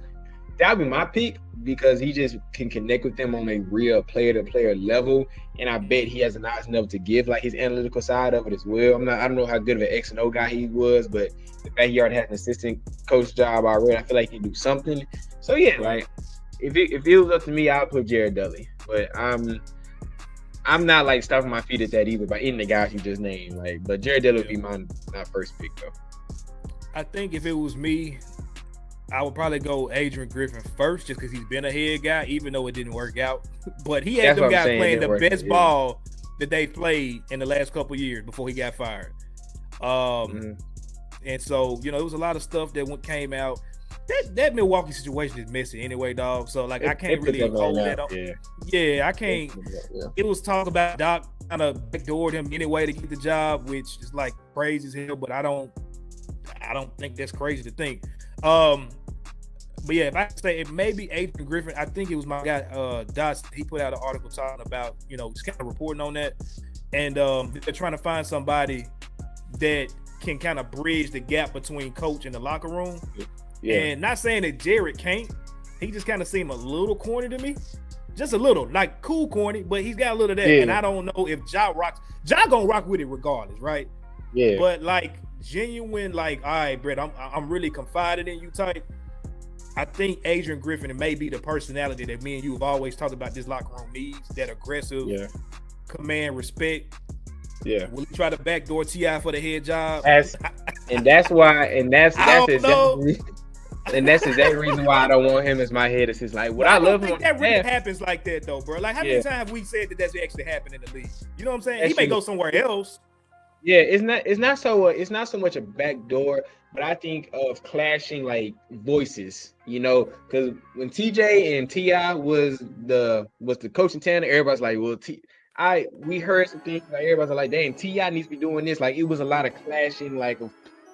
that would be my pick, because he just can connect with them on a real player-to-player level. And I bet he has a knowledge enough to give like his analytical side of it as well. I don't know how good of an X and O guy he was, but the fact he already has an assistant coach job already, I feel like he can do something. So yeah, like if it was up to me, I'd put Jared Dudley. But I'm not like stopping my feet at that either by any of the guys you just named. Like, but Jared Dudley would be my first pick though. I think if it was me, I would probably go Adrian Griffin first, just because he's been a head guy, even though it didn't work out. But he had them guys playing the best ball that they played in the last couple of years before he got fired. And so, it was a lot of stuff that came out. That Milwaukee situation is messy anyway, dog. So, like, I can't really hold that up. Yeah, I can't. It was talk about Doc kind of backdoored him anyway to get the job, which is like crazy as hell, but I don't think that's crazy to think. But yeah, if I say it may be Adrian Griffin, I think it was my guy Dots. He put out an article talking about, just kind of reporting on that, and they're trying to find somebody that can kind of bridge the gap between coach and the locker room. Yeah. And not saying that Jared can't. He just kind of seemed a little corny to me, just a little, like cool corny, but he's got a little of that. Yeah. And I don't know if Ja gonna rock with it regardless, right? Yeah. But like genuine, like, all right, Brett, I'm really confided in you type. I think Adrian Griffin, it may be the personality that me and you have always talked about this locker room needs, that aggressive, command, respect. Yeah. Will he try to backdoor T.I. for the head job? That's exactly reason why I don't want him as my head. It's just like, I love him. That really happens like that though, bro. Like, how many times have we said that that's actually happened in the league? You know what I'm saying? He may go somewhere else. Yeah, it's not so much a backdoor, but I think of clashing like voices, because when TJ and T.I. was the coaching tandem, everybody's like, well, we heard some things like everybody's like, dang, T.I. needs to be doing this. Like, it was a lot of clashing, like of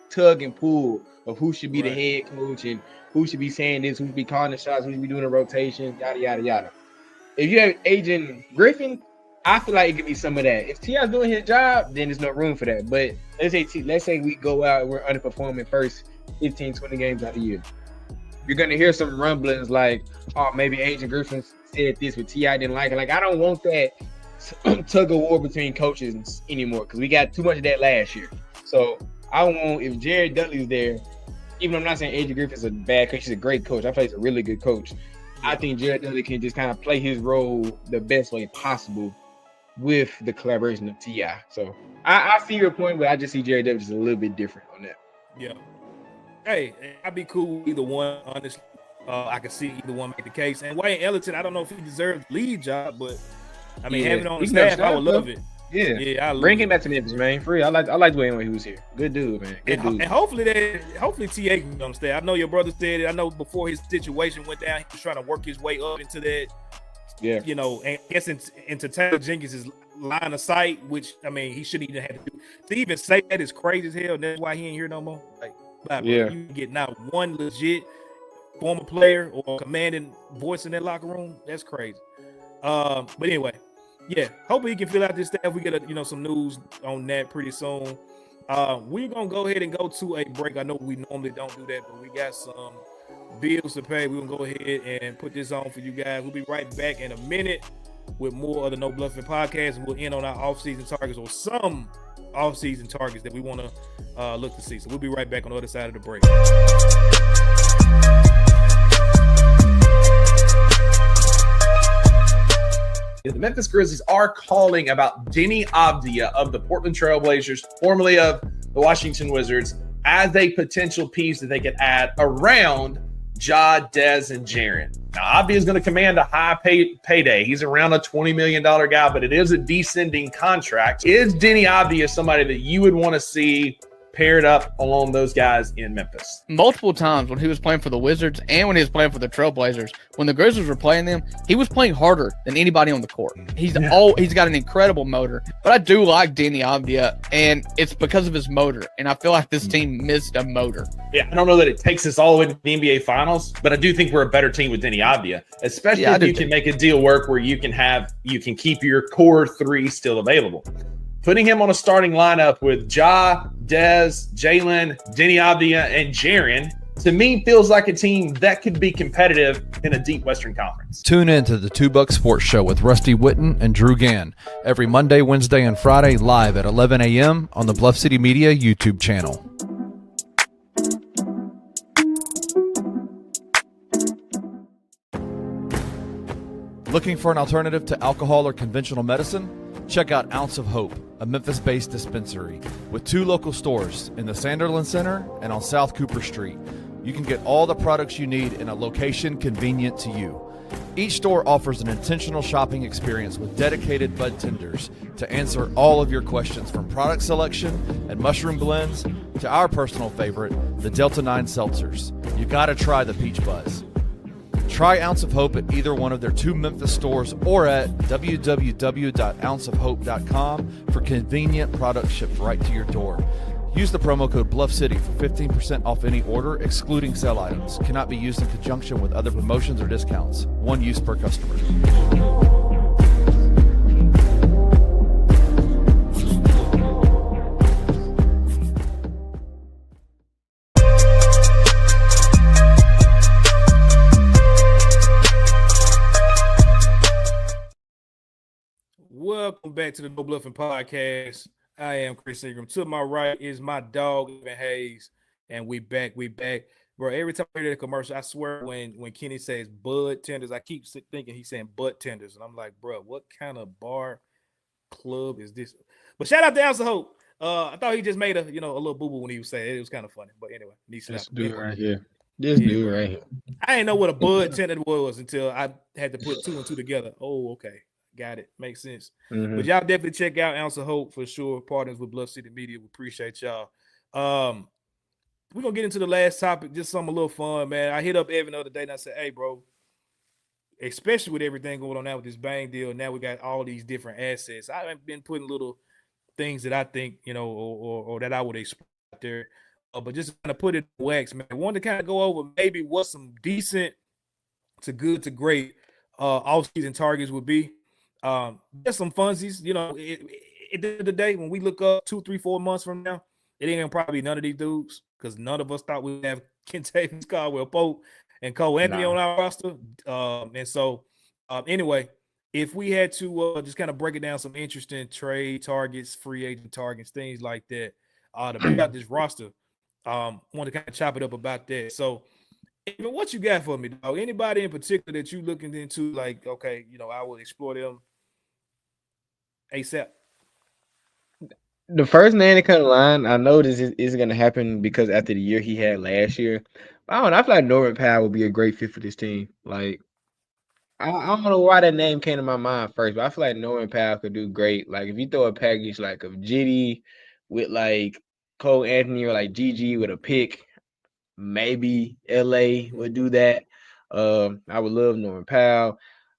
tug and pull of who should be the head coach and who should be saying this, who should be calling the shots, who should be doing the rotation, yada yada yada. If you have Adrian Griffin, I feel like it could be some of that. If T.I.'s doing his job, then there's no room for that. But let's say we go out and we're underperforming first 15, 20 games out of the year. you're gonna hear some rumblings like, oh, maybe Agent Griffin said this, but T.I. didn't like it. Like, I don't want that tug of war between coaches anymore because we got too much of that last year. So I want, if Jared Dudley's there, even though I'm not saying Agent Griffin's a bad coach, he's a great coach. I feel he's a really good coach. I think Jared Dudley can just kind of play his role the best way possible with the collaboration of T.I. So I see your point, but I just see Jared Dudley just a little bit different on that. Yeah. Hey, I'd be cool with either one, honestly. I can see either one make the case. And Wayne Ellington, I don't know if he deserves the lead job, but I mean, having on the staff, I would love it. Yeah, bring him back to Memphis, man. Free. I like the way he was here. Good dude, man. Good dude. And hopefully TA can be on the staff. I know your brother said it. I know before his situation went down, he was trying to work his way up into that. Yeah, you know, and I guess into Taylor Jenkins' line of sight, which I mean, he shouldn't even have to do. To even say that is crazy as hell. And that's why he ain't here no more. Like, you get not one legit former player or commanding voice in that locker room. That's crazy. But anyway, yeah, hopefully he can fill out this staff. We get some news on that pretty soon. We're gonna go ahead and go to a break. I know we normally don't do that, but we got some bills to pay. We're gonna go ahead and put this on for you guys. We'll be right back in a minute with more of the No Bluffing podcast, and we'll end on our off-season targets or some off-season targets that we want to look to see. So we'll be right back on the other side of the break. The Memphis Grizzlies are calling about Denny Obia of the Portland Trail Blazers, formerly of the Washington Wizards, as a potential piece that they could add around Ja, Dez, and Jaren. Now, Obia is going to command a high payday. He's around a $20 million guy, but it is a descending contract. Is Denny Obia somebody that you would want to see paired up along those guys in Memphis? Multiple times when he was playing for the Wizards and when he was playing for the Trailblazers, when the Grizzlies were playing them, he was playing harder than anybody on the court. He's got an incredible motor. But I do like Denny Obia, and it's because of his motor. And I feel like this team missed a motor. Yeah, I don't know that it takes us all into the NBA Finals, but I do think we're a better team with Denny Obia, especially if you can make a deal work where you can keep your core three still available. Putting him on a starting lineup with Ja, Dez, Jalen, Denny Obia, and Jaren, to me, feels like a team that could be competitive in a deep Western Conference. Tune in to the 2 Buck Sports Show with Rusty Witten and Drew Gann every Monday, Wednesday, and Friday live at 11 a.m. on the Bluff City Media YouTube channel. Looking for an alternative to alcohol or conventional medicine? Check out Ounce of Hope, a Memphis-based dispensary with 2 local stores in the Sanderlin Center and on South Cooper Street. You can get all the products you need in a location convenient to you. Each store offers an intentional shopping experience with dedicated bud tenders to answer all of your questions, from product selection and mushroom blends to our personal favorite, the Delta 9 seltzers. You gotta try the Peach Buzz. Try Ounce of Hope at either one of their 2 Memphis stores or at www.ounceofhope.com for convenient products shipped right to your door. Use the promo code BluffCity for 15% off any order, excluding sale items. Cannot be used in conjunction with other promotions or discounts. One use per customer. Welcome back to the No Bluffing Podcast. I am Chris Ingram. To my right is my dog, Evan Hayes, and we back. Bro, every time I hear the commercial, I swear when Kenny says bud tenders, I keep thinking he's saying butt tenders, and I'm like, bro, what kind of bar club is this? But shout out to Ounce of Hope. I thought he just made a little boo-boo when he was saying it. It was kind of funny. But anyway, this dude right here. Dude right here. I didn't know what a bud tender was until I had to put 2 and 2 together. Oh, okay. Got it. Makes sense. Mm-hmm. But y'all definitely check out Ounce of Hope for sure. Partners with Bluff City Media. We appreciate y'all. We're going to get into the last topic. Just something a little fun, man. I hit up Evan the other day and I said, hey, bro, especially with everything going on now with this Bane deal, now we got all these different assets. I've been putting little things that I think, or that I would expect there. But just kind of put it in wax, man. I wanted to kind of go over maybe what some decent to good to great off-season targets would be. There's some funsies, at the end of the day, when we look up 2, 3, 4 months from now, it ain't gonna probably be none of these dudes because none of us thought we'd have Kentavious, Caldwell, Pope. and Cole Anthony Nah. on our roster. And so anyway, if we had to just kind of break it down, some interesting trade targets, free agent targets, things like that, to bring out this roster, want to kind of chop it up about that. So, even what you got for me, dog? Anybody in particular that you looking into, like, okay, I will explore them ASAP. The first name that comes to line, I know this isn't going to happen because after the year he had last year. I don't know. I feel like Norman Powell would be a great fit for this team. Like, I don't know why that name came to my mind first, but I feel like Norman Powell could do great. Like, if you throw a package like of Jitty with like Cole Anthony or like GG with a pick, maybe LA would do that. I would love Norman Powell.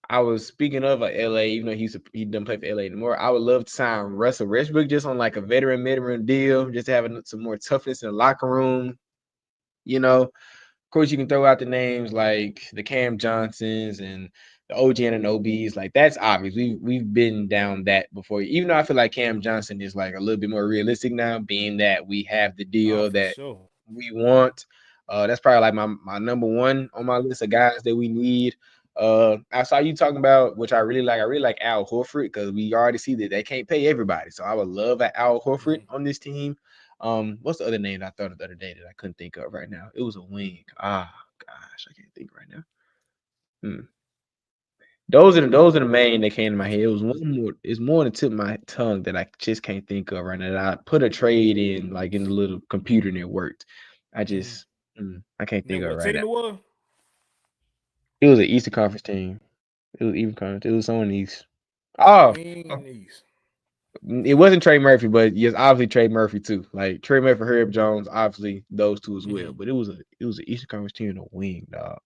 I was speaking of LA, even though he doesn't play for LA anymore. I would love to sign Russell Westbrook just on like a veteran deal, just to have some more toughness in the locker room. Of course, you can throw out the names like the Cam Johnsons and the OG and OBs. Like, that's obvious. We've been down that before. Even though I feel like Cam Johnson is like a little bit more realistic now, being that we have the deal that Sure. we want. That's probably like my number one on my list of guys that we need. I saw you talking about, which I really like. I really like Al Horford because we already see that they can't pay everybody. So I would love an Al Horford on this team. What's the other name I thought of the other day that I couldn't think of right now? It was a wing. Ah, gosh, I can't think right now. Those are the main that came to my head. It was one more. It's more on the tip of my tongue that I just can't think of right now. That I put a trade in, like in the little computer, and it worked. I just I can't think of it What right team now. it was? It was an Eastern Conference team. It was even conference. It was someone East. Oh, East. it wasn't Trey Murphy, but yes, obviously Trey Murphy too. Like Trey Murphy, Herb Jones, obviously those two as well. But it was an Eastern Conference team in a wing, dog.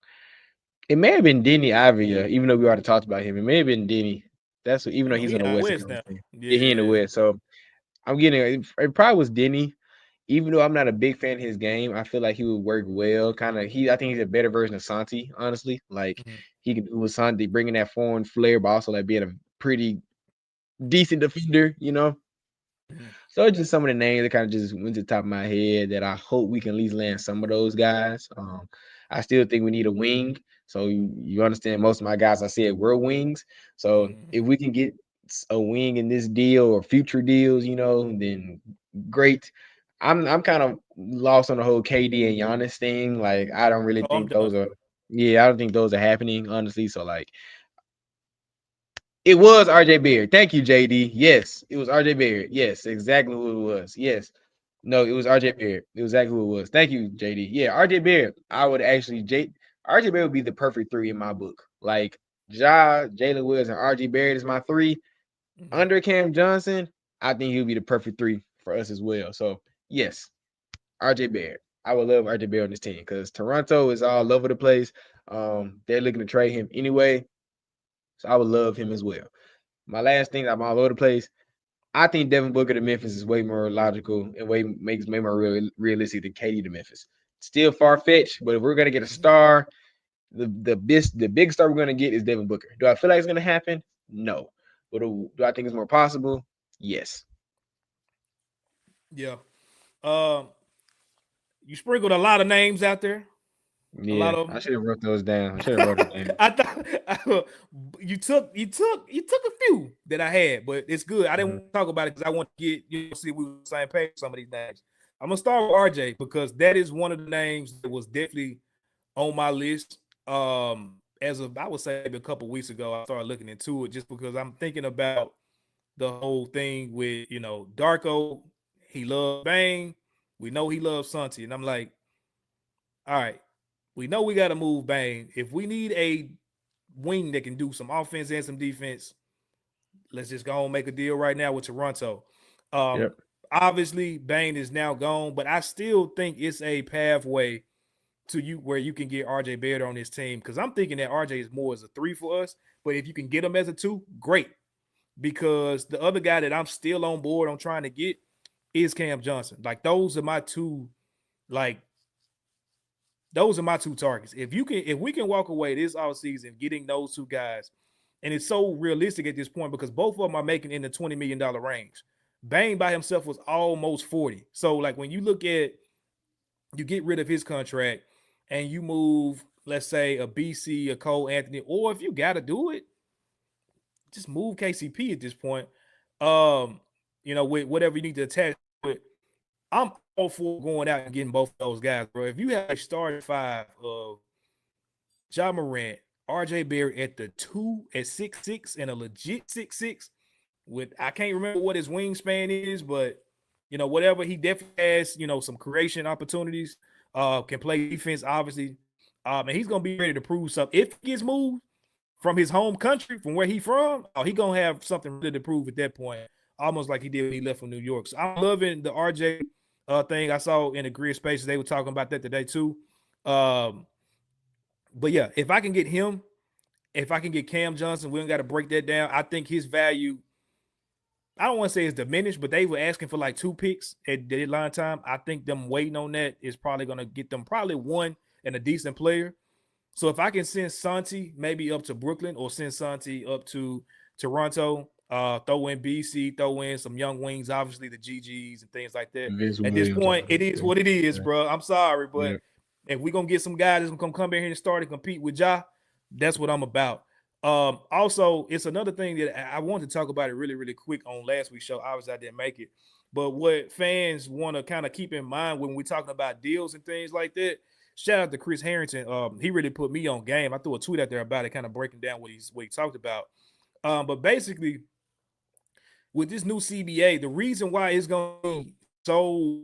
It may have been Denny Obia, even though we already talked about him. It may have been Denny. That's what, even though he's He on the out Western west now. Conference team. Yeah. He in the West. So I'm getting it probably was Denny. Even though I'm not a big fan of his game, I feel like he would work well. I think he's a better version of Santi, honestly. Like he can do with Santi, bringing that foreign flair, but also like being a pretty decent defender, So it's just some of the names that kind of just went to the top of my head that I hope we can at least land some of those guys. I still think we need a wing. So you understand most of my guys I said were wings. So if we can get a wing in this deal or future deals, then great. I'm kind of lost on the whole KD and Giannis thing. Like I don't really think those are I don't think those are happening, honestly. So like it was RJ Barrett. Thank you, JD. Yes, it was RJ Barrett. Yes, exactly who it was. Yes. No, it was RJ Barrett. It was exactly who it was. Thank you, JD. Yeah, RJ Barrett. I would actually RJ Barrett would be the perfect three in my book. Like Jalen Williams, and RJ Barrett is my three. Under Cam Johnson, I think he'll be the perfect three for us as well. So yes, RJ Barrett. I would love RJ Barrett on this team because Toronto is all over the place. They're looking to trade him anyway. So I would love him as well. My last thing, I'm all over the place. I think Devin Booker to Memphis is way more logical and way more realistic than KD to Memphis. Still far fetched, but if we're gonna get a star, the big star we're gonna get is Devin Booker. Do I feel like it's gonna happen? No. But do I think it's more possible? Yes. Yeah. You sprinkled a lot of names out there. Yeah, a lot of them. I should have wrote those down. I should have wrote them down. I thought you took a few that I had, but it's good. I didn't want to talk about it because I want to get see if we were on the same page with some of these names. I'm gonna start with RJ because that is one of the names that was definitely on my list. As of I would say a couple weeks ago, I started looking into it just because I'm thinking about the whole thing with Darko. He loves Bane. We know he loves Santi, and I'm like, all right. We know we got to move Bane. If we need a wing that can do some offense and some defense, let's just go and make a deal right now with Toronto. Obviously, Bane is now gone, but I still think it's a pathway to you where you can get RJ Barrett on this team because I'm thinking that RJ is more as a 3 for us. But if you can get him as a 2, great. Because the other guy that I'm still on board on trying to get is Cam Johnson. Like those are my two. Those are my two targets. If we can walk away this offseason getting those two guys, and it's so realistic at this point because both of them are making in the $20 million range. Bane by himself was almost 40. So like when you look at you get rid of his contract and you move let's say a BC, a Cole Anthony, or if you got to do it, just move KCP at this point. With whatever you need to attach to it. I'm all for going out and getting both of those guys, bro. If you have a starting five of Ja Morant, RJ Barrett at the 2 at 6'6" and a legit 6'6", with I can't remember what his wingspan is, but whatever, he definitely has, some creation opportunities, can play defense, obviously. And he's gonna be ready to prove something. If he gets moved from his home country, from where he's from, he gonna have something really to prove at that point, almost like he did when he left from New York. So I'm loving the RJ thing. I saw in the Grizz spaces they were talking about that today too. But yeah, if I can get him, if I can get Cam Johnson, we don't got to break that down. I think his value, I don't want to say it's diminished, but they were asking for like 2 picks at deadline time. I think them waiting on that is probably going to get them probably one and a decent player. So if I can send Santi maybe up to Brooklyn or send Santi up to Toronto, throw in BC, throw in some young wings, obviously the GGs and things like that. At this point, it is what it is, bro. I'm sorry, but if we're going to get some guys that's going to come in here and start and compete with Ja, that's what I'm about. Also, it's another thing that I wanted to talk about it really, really quick on last week's show. Obviously, I didn't make it. But what fans want to kind of keep in mind when we're talking about deals and things like that, shout out to Chris Harrington. He really put me on game. I threw a tweet out there about it, kind of breaking down what he talked about. But basically, with this new CBA, the reason why it's going to be so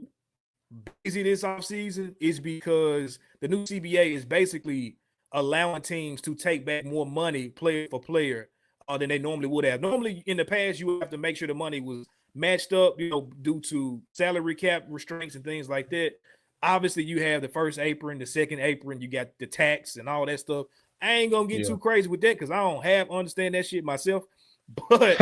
busy this offseason is because the new CBA is basically allowing teams to take back more money player for player than they normally would have. Normally, in the past, you would have to make sure the money was matched up, due to salary cap restraints and things like that. Obviously, you have the first apron, the second apron, you got the tax and all that stuff. I ain't gonna get too crazy with that because I don't understand that shit myself. But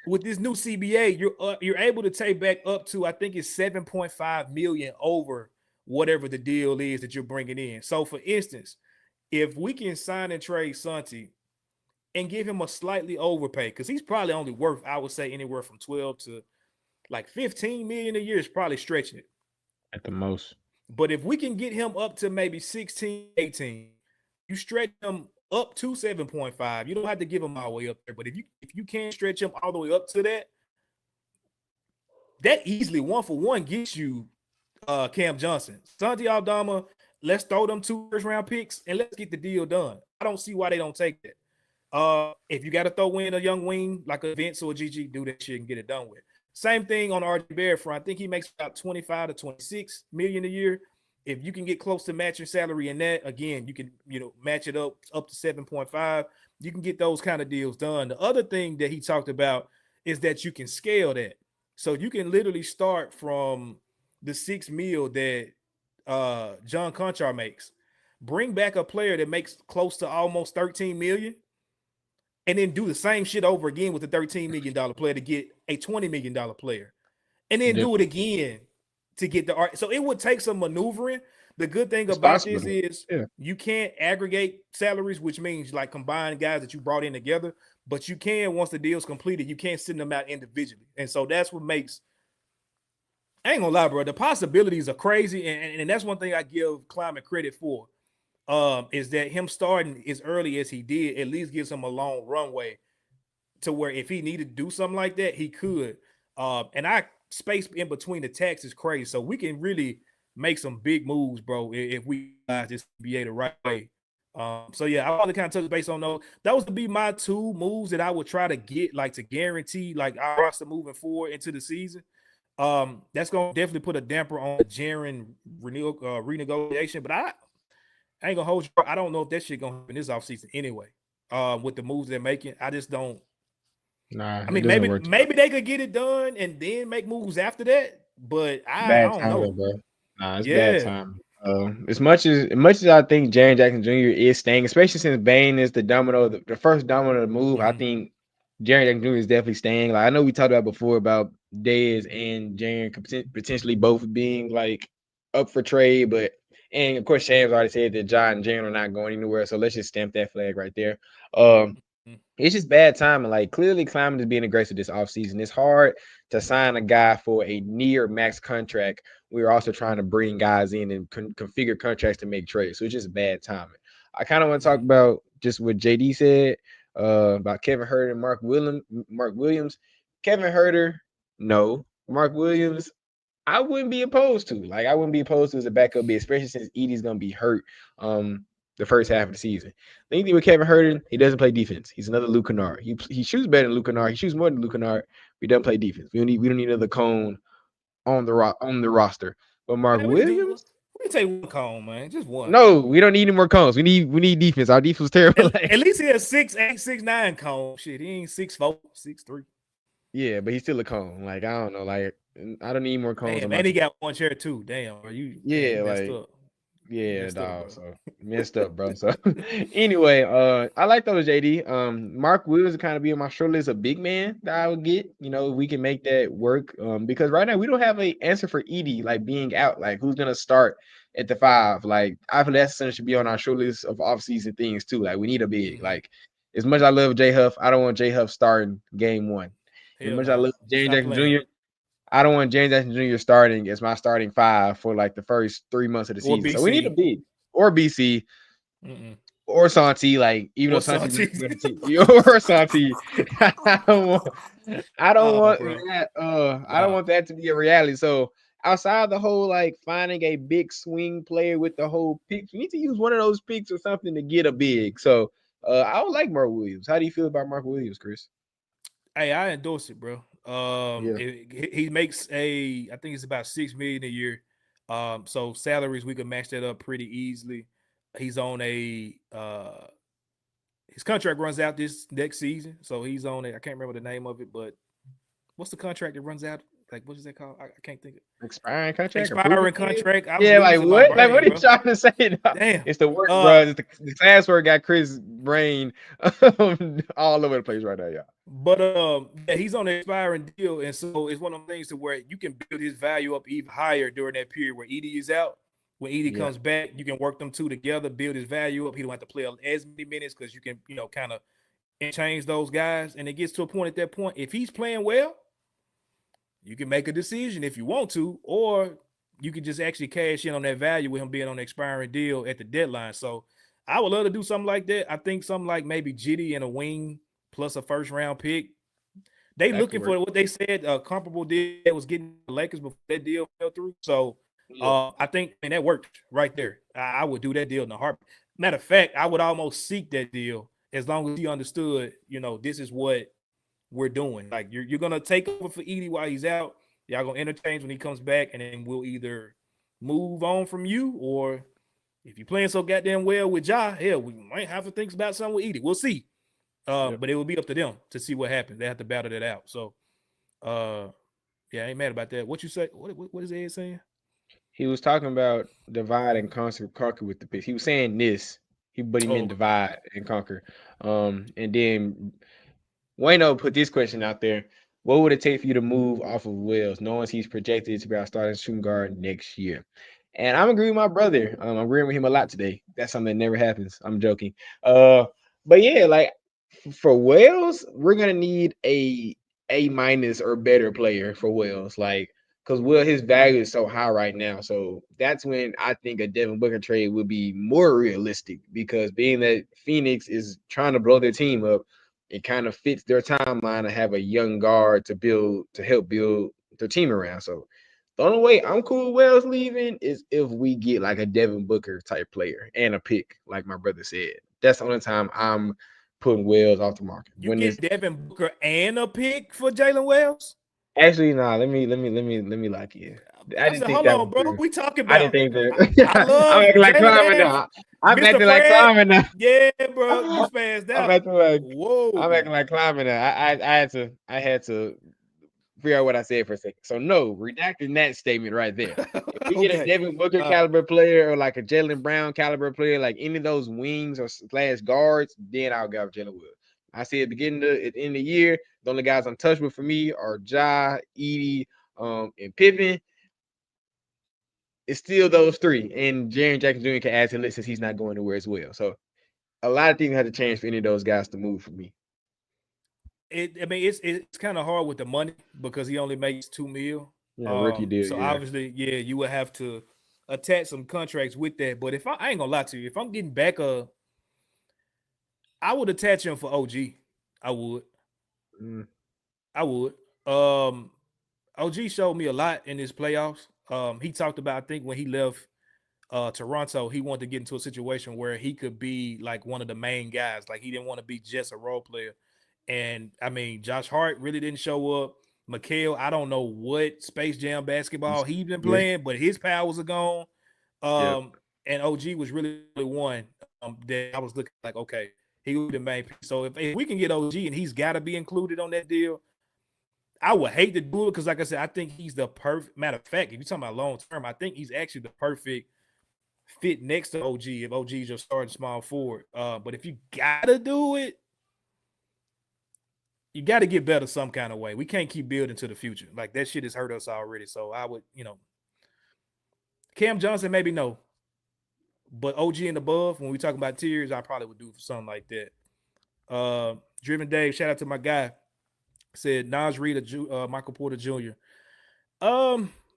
with this new CBA, you're able to take back up to, I think it's 7.5 million over whatever the deal is that you're bringing in. So, for instance, if we can sign and trade Santi and give him a slightly overpay, because he's probably only worth, I would say, anywhere from 12 to like 15 million a year is probably stretching it at the most. But if we can get him up to maybe 16, 18, you stretch him up to 7.5. You don't have to give him all the way up there. But if you can't stretch him all the way up to that easily 1-for-1 gets you Cam Johnson. Santi Aldama, let's throw them 2 first-round picks and let's get the deal done. I don't see why they don't take that. If you got to throw in a young wing like a Vince or a GG, do that shit and get it done with. Same thing on RJ Barrett front. I think he makes about 25 to 26 million a year. If you can get close to matching salary in that, again, you can match it up to 7.5. You can get those kind of deals done. The other thing that he talked about is that you can scale that. So you can literally start from the 6 mil that John Conchar makes. Bring back a player that makes close to almost 13 million. And then do the same shit over again with a $13 million player to get a $20 million player. And then do it again to get the art. So it would take some maneuvering. The good thing about this is you can't aggregate salaries, which means like combine guys that you brought in together. But you can, once the deal's completed, you can't send them out individually. And so that's what makes, I ain't gonna lie, bro, the possibilities are crazy. And that's one thing I give Kleiman credit for. Is that him starting as early as he did at least gives him a long runway to where if he needed to do something like that, he could. And I space in between the tax is crazy. So we can really make some big moves, bro, if we just be the right way. So yeah, I want to kind of touch base on those. Those would be my 2 moves that I would try to get, like to guarantee like our roster moving forward into the season. That's gonna definitely put a damper on the Jaren renegotiation, but I ain't gonna hold you. I don't know if that shit gonna happen this offseason anyway. With the moves they're making, I just don't. Nah, I mean, maybe they could get it done and then make moves after that. But I don't know, bro. Nah, it's bad time. As much as I think Jaren Jackson Jr. is staying, especially since Bane is the first domino move, I think Jaren Jackson Jr. is definitely staying. Like I know we talked about before about Dez and Jaren could potentially both being like up for trade, but. And of course, Shams already said that John and Jaren are not going anywhere. So let's just stamp that flag right there. It's just bad timing. Like clearly, Kleiman is being aggressive this offseason. It's hard to sign a guy for a near max contract we were also trying to bring guys in and configure contracts to make trades. So it's just bad timing. I kind of want to talk about just what JD said about Kevin Huerter and Mark Williams. Kevin Huerter, no. Mark Williams, I wouldn't be opposed to. Like, I wouldn't be opposed to as a backup big, especially since Edie's gonna be hurt the first half of the season. The thing with Kevin Huerter, he doesn't play defense. He's another Luke Kennard. He shoots better than Luke Kennard. He shoots more than Luke Kennard. He doesn't play defense. We don't need another cone on the roster. But Mark Williams, we take one cone, man. Just one. No, we don't need any more cones. We need defense. Our defense is terrible. At least he has 6'8", 6'9" cone. Shit, he ain't 6'4", 6'3". Yeah, but he's still a cone. Like, I don't know. Like, I don't need more cones. Damn, and he got one chair too. Damn, are you? Yeah, messed like, up. yeah, dog. So messed up, bro. So anyway, I like those, JD. Mark Williams would kind of be on my short list of big man that I would get. You know, we can make that work. Because right now we don't have an answer for Edie, like being out. Like, who's gonna start at the 5? Like, I feel that center should be on our short list of offseason things too. Like, we need a big. Like, as much as I love J Huff, I don't want J Huff starting game 1. As much as I love James Jackson Jr., I don't want James Jackson Jr. starting as my starting 5 for like the first 3 months of the season. So we need a big or BC or Santi, like even though Santi or Santi. I don't want that. I don't want that to be a reality. So outside the whole like finding a big swing player with the whole pick, you need to use one of those picks or something to get a big. So I would like Mark Williams. How do you feel about Mark Williams, Chris? Hey, I endorse it, bro. He makes I think it's about $6 million a year. So salaries, we can match that up pretty easily. He's on his contract runs out this next season. So he's on I can't remember the name of it, but what's the contract that runs out? Like, what is that called? I can't think of it. Expiring contract. Yeah, like what? Like, what are you trying to say? Damn. It's the work, bro. It's the classwork got Chris' brain all over the place right now, y'all. But he's on an expiring deal, and so it's one of those things to where you can build his value up even higher during that period where Edie is out. When Edie comes back, you can work them two together, build his value up. He don't have to play as many minutes because you can, kind of change those guys. And it gets to a point at that point, if he's playing well, you can make a decision if you want to, or you can just actually cash in on that value with him being on the expiring deal at the deadline. So I would love to do something like that. I think something like maybe Jitty and a wing plus a first-round pick. They looking for what they said a comparable deal that was getting the Lakers before that deal fell through. So I think that worked right there. I would do that deal in a heartbeat. Matter of fact, I would almost seek that deal as long as he understood, this is what we're doing. Like, you're gonna take over for Edie while he's out. Y'all gonna interchange when he comes back, and then we'll either move on from you, or if you're playing so goddamn well with Ja, hell, we might have to think about something with Edie. We'll see. But it will be up to them to see what happens. They have to battle that out. So, I ain't mad about that. What you say? What is Ed saying? He was talking about divide and conquer with the picks. He was saying this, but he meant divide and conquer. And then Wayno put this question out there. What would it take for you to move off of Wells, knowing he's projected to be our starting shooting guard next year? And I'm agreeing with my brother. I'm agreeing with him a lot today. That's something that never happens. I'm joking. But yeah, like for Wells, we're gonna need a minus or better player for Wells. Like, because his value is so high right now. So that's when I think a Devin Booker trade would be more realistic, because being that Phoenix is trying to blow their team up, it kind of fits their timeline to have a young guard to help build their team around. So the only way I'm cool with Wells leaving is if we get like a Devin Booker type player and a pick, like my brother said. That's the only time I'm putting Wells off the market. You get Devin Booker and a pick for Jalen Wells? Actually, nah. Let me lock you. I didn't think hold that on, bro. True. We talking about. I didn't think that. I love I'm acting like climbing now. I'm acting like climbing now. Yeah, bro. You spazzed out. I'm acting like whoa. I'm acting like climbing now. I had to figure out what I said for a second. So no, redacting that statement right there. If we get a Devin Booker caliber player or like a Jaylen Brown caliber player, like any of those wings or / guards, then I'll go with Jalen Williams. I said at the end of the year, the only guys untouchable for me are Ja, Edie, and Pippen. It's still those three, and Jaren Jackson Jr. can add to it since he's not going anywhere as well. So a lot of things had to change for any of those guys to move for me. It's kind of hard with the money because he only makes $2 million. Yeah, rookie deal. So Yeah. obviously, yeah, you would have to attach some contracts with that. But if I ain't gonna lie to you, if I'm getting back I would attach him for OG. I would. Mm. I would. OG showed me a lot in his playoffs. He talked about, I think when he left Toronto, he wanted to get into a situation where he could be like one of the main guys. Like he didn't want to be just a role player. And I mean, Josh Hart really didn't show up. Mikhail, I don't know what Space Jam basketball he's been playing, but his powers are gone. And OG was really one that I was looking like, okay, he would be the main piece. So if we can get OG and he's got to be included on that deal, I would hate to do it because, like I said, I think he's the perfect. Matter of fact, if you're talking about long term, I think he's actually the perfect fit next to OG if OG is your starting small forward. But if you gotta do it, you got to get better some kind of way. We can't keep building to the future. Like that shit has hurt us already. So I would, Cam Johnson, maybe no. But OG and above, when we talk about tiers, I probably would do something like that. Driven Dave, shout out to my guy. Said Nas Reed or Michael Porter Jr.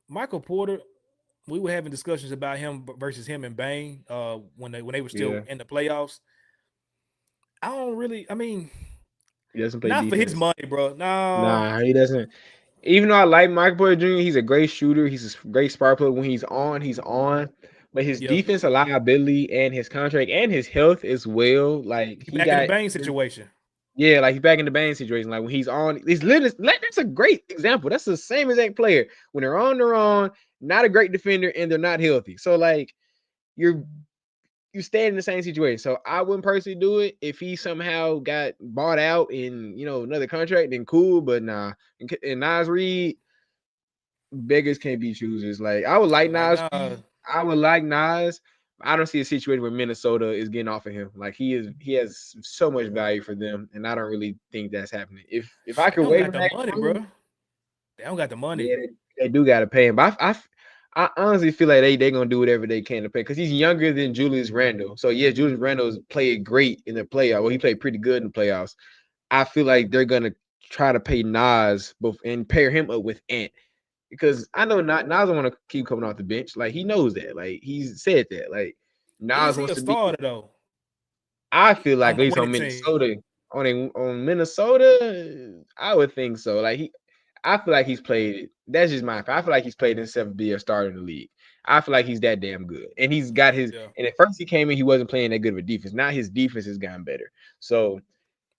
Michael Porter, we were having discussions about him versus him and Bane when they were still in the playoffs. He doesn't play not defense. for his money, bro. Nah, he doesn't. Even though I like Michael Porter Jr., he's a great shooter. He's a great spark plug. When he's on, he's on. But his defense reliability and his contract and his health as well. Like he got in the Bane situation. Yeah, like he's back in the Bane situation. Like when he's on, it's literally that's a great example. That's the same exact player. When they're on, not a great defender, and they're not healthy. So like you stay in the same situation. So I wouldn't personally do it. If he somehow got bought out in another contract, then cool. But nah. And Nas Reed, beggars can't be choosers. Like I would like Nas. I would like Nas. I don't see a situation where Minnesota is getting off of him. Like he has so much value for them, and I don't really think that's happening. If I could wait for that money, bro. They don't got the money. Yeah, they do got to pay him. But I honestly feel like they're gonna do whatever they can to pay because he's younger than Julius Randle. So yeah, Julius Randle's played great in the playoffs. Well, he played pretty good in the playoffs. I feel like they're gonna try to pay Nas and pair him up with Ant. Because I know Nas don't want to keep coming off the bench. Like he knows that. Like he's said that. Like Nas wants to starter though. I feel like at least on Minnesota, on Minnesota, I would think so. Like I feel like he's played. That's just my. I feel like he's played in 7 be a starter in the league. I feel like he's that damn good, and he's got his. Yeah. And at first he came in, he wasn't playing that good of a defense. Now his defense has gotten better. So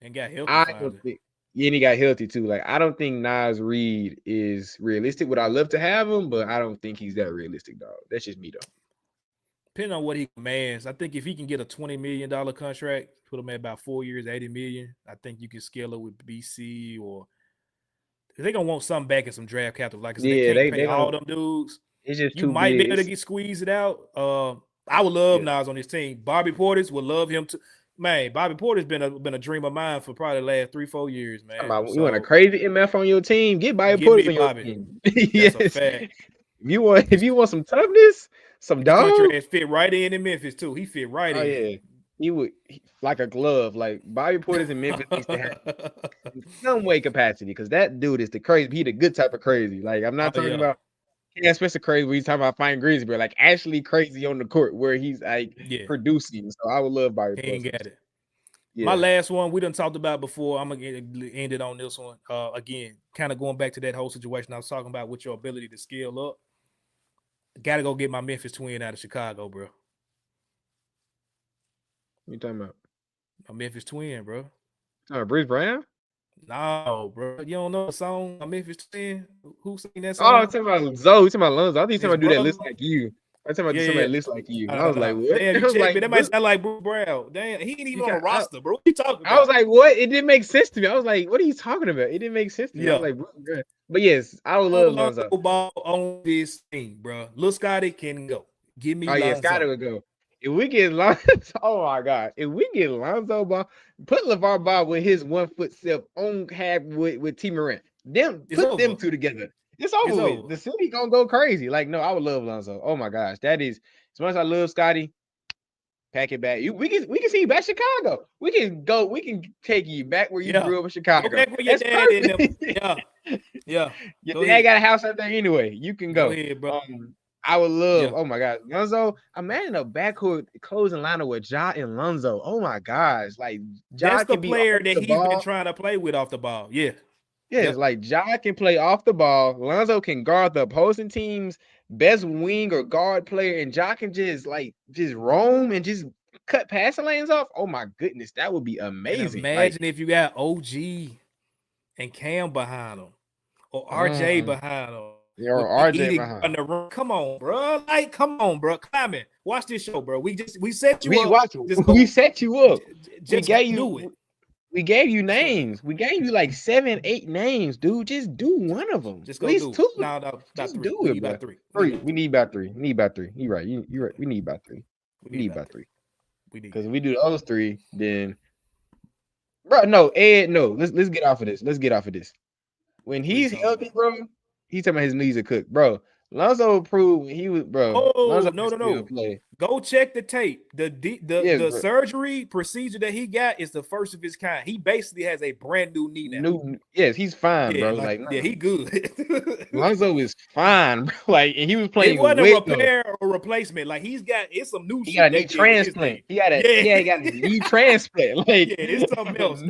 and got healthy. Yeah, and he got healthy too. Like I don't think Nas Reed is realistic. Would I love to have him? But I don't think he's that realistic, dog. That's just me, though. Depending on what he commands, I think if he can get a $20 million contract, put him at about 4 years, $80 million. I think you can scale it with BC or they're gonna want something back in some draft capital. Like they can't pay all them dudes. It's just you might be able to get squeezed out. I would love Nas on this team. Bobby Portis would love him too. Man, Bobby Porter's been a dream of mine for probably the last 3-4 years, man. You want a crazy MF on your team? Get Bobby Portis on your team. Yes. That's a fact. If you want some toughness, some dog. Fit right in Memphis too. He fit right in. Yeah. He would like a glove. Like Bobby Portis in Memphis needs to have some way capacity because that dude is the crazy. He the good type of crazy. Like I'm not talking about Spencer crazy where he's talking about finding Grizz, but like actually crazy on the court where he's like producing. So I would love Bobby Portis. He ain't got it. Yeah. My last one we done talked about before. I'm gonna end it on this one. Again, kind of going back to that whole situation I was talking about with your ability to scale up. Gotta go get my Memphis twin out of Chicago, bro. What you talking about? My Memphis twin, bro. Bruce Brown? No, bro. You don't know the song, My Memphis Twin? Who sang that song? Oh, I'm talking about Zoe. You talking about Lonzo. I think you're talking about do that list like you. I'm talking about somebody that looks like you. I was like, what? Damn, that might sound like Bruce Brown. Damn, he ain't even on the roster, bro. What you talking about? I was like, what? It didn't make sense to me. I was like, what are you talking about? It didn't make sense to me. I was like, Bruce. But yes, I would love Lonzo. Ball on this team, bro. Lil Scotty can go. Give me Lonzo. Yeah, Scotty would go. If we get Lonzo, oh my God. If we get Lonzo Ball, put LeVar Ball with his 1 foot self on half with T. Morant. Put them two together. It's over with. The city gonna go crazy. Like, no, I would love Lonzo. Oh my gosh. That is as much as I love Scotty. Pack it back. We can see you back Chicago. We can take you back where you grew up in Chicago. Go back where your dad is. Yeah. Yeah. Your Go dad ahead. got a house out there anyway. You can go. Go ahead, bro. I would love. Yeah. Oh my God, Lonzo. Imagine a backcourt closing lineup with Ja and Lonzo. Oh my gosh, like Ja That's the can be player off that the he's been ball. trying to play with off the ball. Yeah. Yes, Yep. like Ja can play off the ball. Lonzo can guard the opposing team's best wing or guard player, and Ja can just roam and just cut passing lanes off. Oh my goodness, that would be And amazing. imagine if you got OG and Cam behind him, or RJ behind him, or RJ behind. on the run. Come on, bro. Like, come on, bro. Climate. Watch this show, bro. We set you We up. watch. We set you up. Just gave you- do it. We gave you names. We gave you like 7, 8 names, dude. Just do one of them. Just go At least do it. two. No, not Just three. do We it, need bro. about three. We need about three. You're right. You're right. We need about three. We need about three. We need Because if we do those three, then, bro, no, Ed, no. Let's get off of this. Let's get off of this. When he's healthy, bro, he's talking about his knees are cooked, bro. Lonzo proved he was, bro. Oh, Lonzo no. play. Go check the tape. The surgery procedure that he got is the first of his kind. He basically has a brand new knee now. Yes, he's fine, Yeah, bro. he good. Lonzo is fine, bro. Like, and he was playing. It wasn't a repair or replacement. Like, it's some new shit. He got a knee transplant. He got a knee transplant. Like, yeah, it's something else.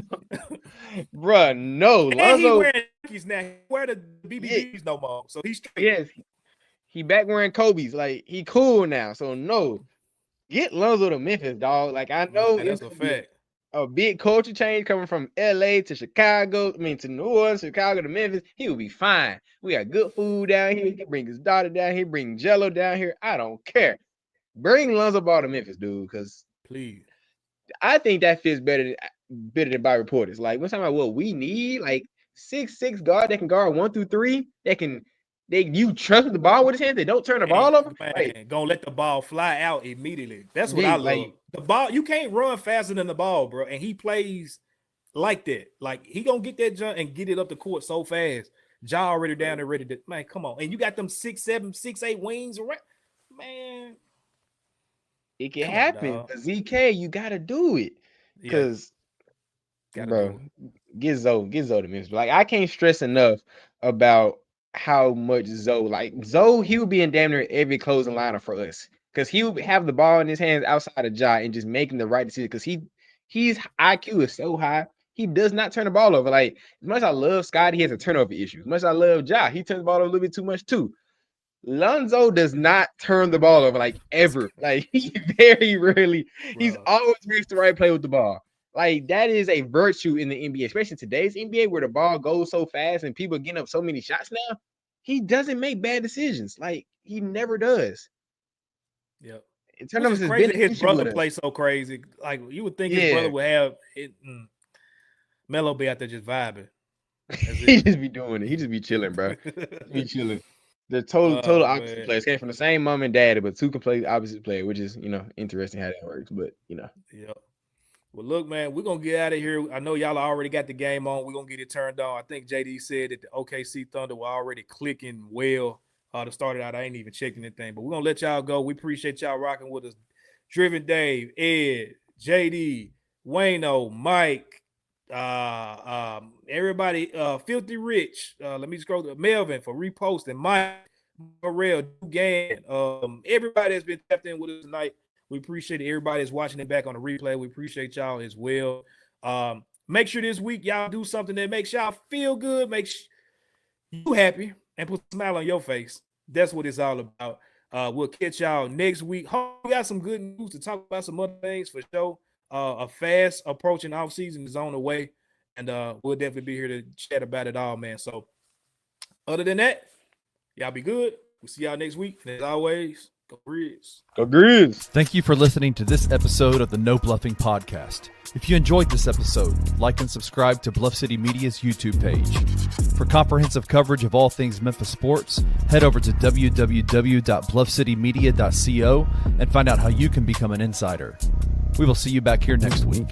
Bro, no. And Lonzo, he wearing Nikes now. He wear the BBBs no more. So he's straight. yes. He back wearing Kobe's. Like, he cool now. So no. Get Lonzo to Memphis, dog. Like, I know that's a fact. A big culture change coming from LA to Chicago. I mean, to New Orleans, Chicago to Memphis. He will be fine. We got good food down here. He bring his daughter down here. Bring Jello down here. I don't care. Bring Lonzo Ball to Memphis, dude. Because please, I think that fits better than by reporters. Like, we're talking about what we need. Like 6'6" guard that can guard 1 through 3. You trust the ball with his hands. They don't turn the ball over. Man, gonna let the ball fly out immediately. That's what I love. Like, the ball, you can't run faster than the ball, bro. And he plays like that. Like, he gonna get that jump and get it up the court so fast. Ja already down there ready to, man, come on. And you got them 6'7", 6'8" wings around. Man. It can happen. ZK, you gotta do it. Because, bro, get Zoe to Memphis. Like, I can't stress enough about how much Zoe, he would be in damn near every closing lineup for us. Because he would have the ball in his hands outside of Ja and just making the right decision. Because his IQ is so high, he does not turn the ball over. Like, as much as I love Scotty, he has a turnover issue. As much as I love Ja, he turns the ball over a little bit too much too. Lonzo does not turn the ball over, like, ever. Like, he very rarely. Bro. He's always makes the right play with the ball. Like, that is a virtue in the NBA, especially today's NBA where the ball goes so fast and people are getting up so many shots now. He doesn't make bad decisions. Like, he never does. Yep. Turnovers is crazy. His brother plays so crazy. Like, you would think his brother would have it. Melo be out there just vibing. He just be doing it. He just be chilling, bro. He be chilling. The total opposite players came from the same mom and dad, but two completely opposite players, which is, interesting how that works. But yeah. Well, look, man, we're gonna get out of here. I know y'all already got the game on. We're gonna get it turned on. I think JD said that the OKC Thunder were already clicking well to start it out. I ain't even checked anything, but we're gonna let y'all go. We appreciate y'all rocking with us. Driven Dave, Ed, JD, Wayno, Mike, everybody, Filthy Rich. Let me scroll to Melvin for reposting. Mike, ORL, Dugan, everybody that's been tapped in with us tonight. We appreciate everybody that's watching it back on the replay. We appreciate y'all as well. Make sure this week y'all do something that makes y'all feel good, makes you happy, and put a smile on your face. That's what it's all about. We'll catch y'all next week. Hope we got some good news to talk about some other things for sure. A fast approaching off season is on the way, and we'll definitely be here to chat about it all, man. So other than that, y'all be good. We'll see y'all next week. And as always, go Grizz. Go Grizz. Thank you for listening to this episode of the No Bluffing Podcast. If you enjoyed this episode, like and subscribe to Bluff City Media's YouTube page. For comprehensive coverage of all things Memphis sports, head over to www.bluffcitymedia.co and find out how you can become an insider. We will see you back here next week.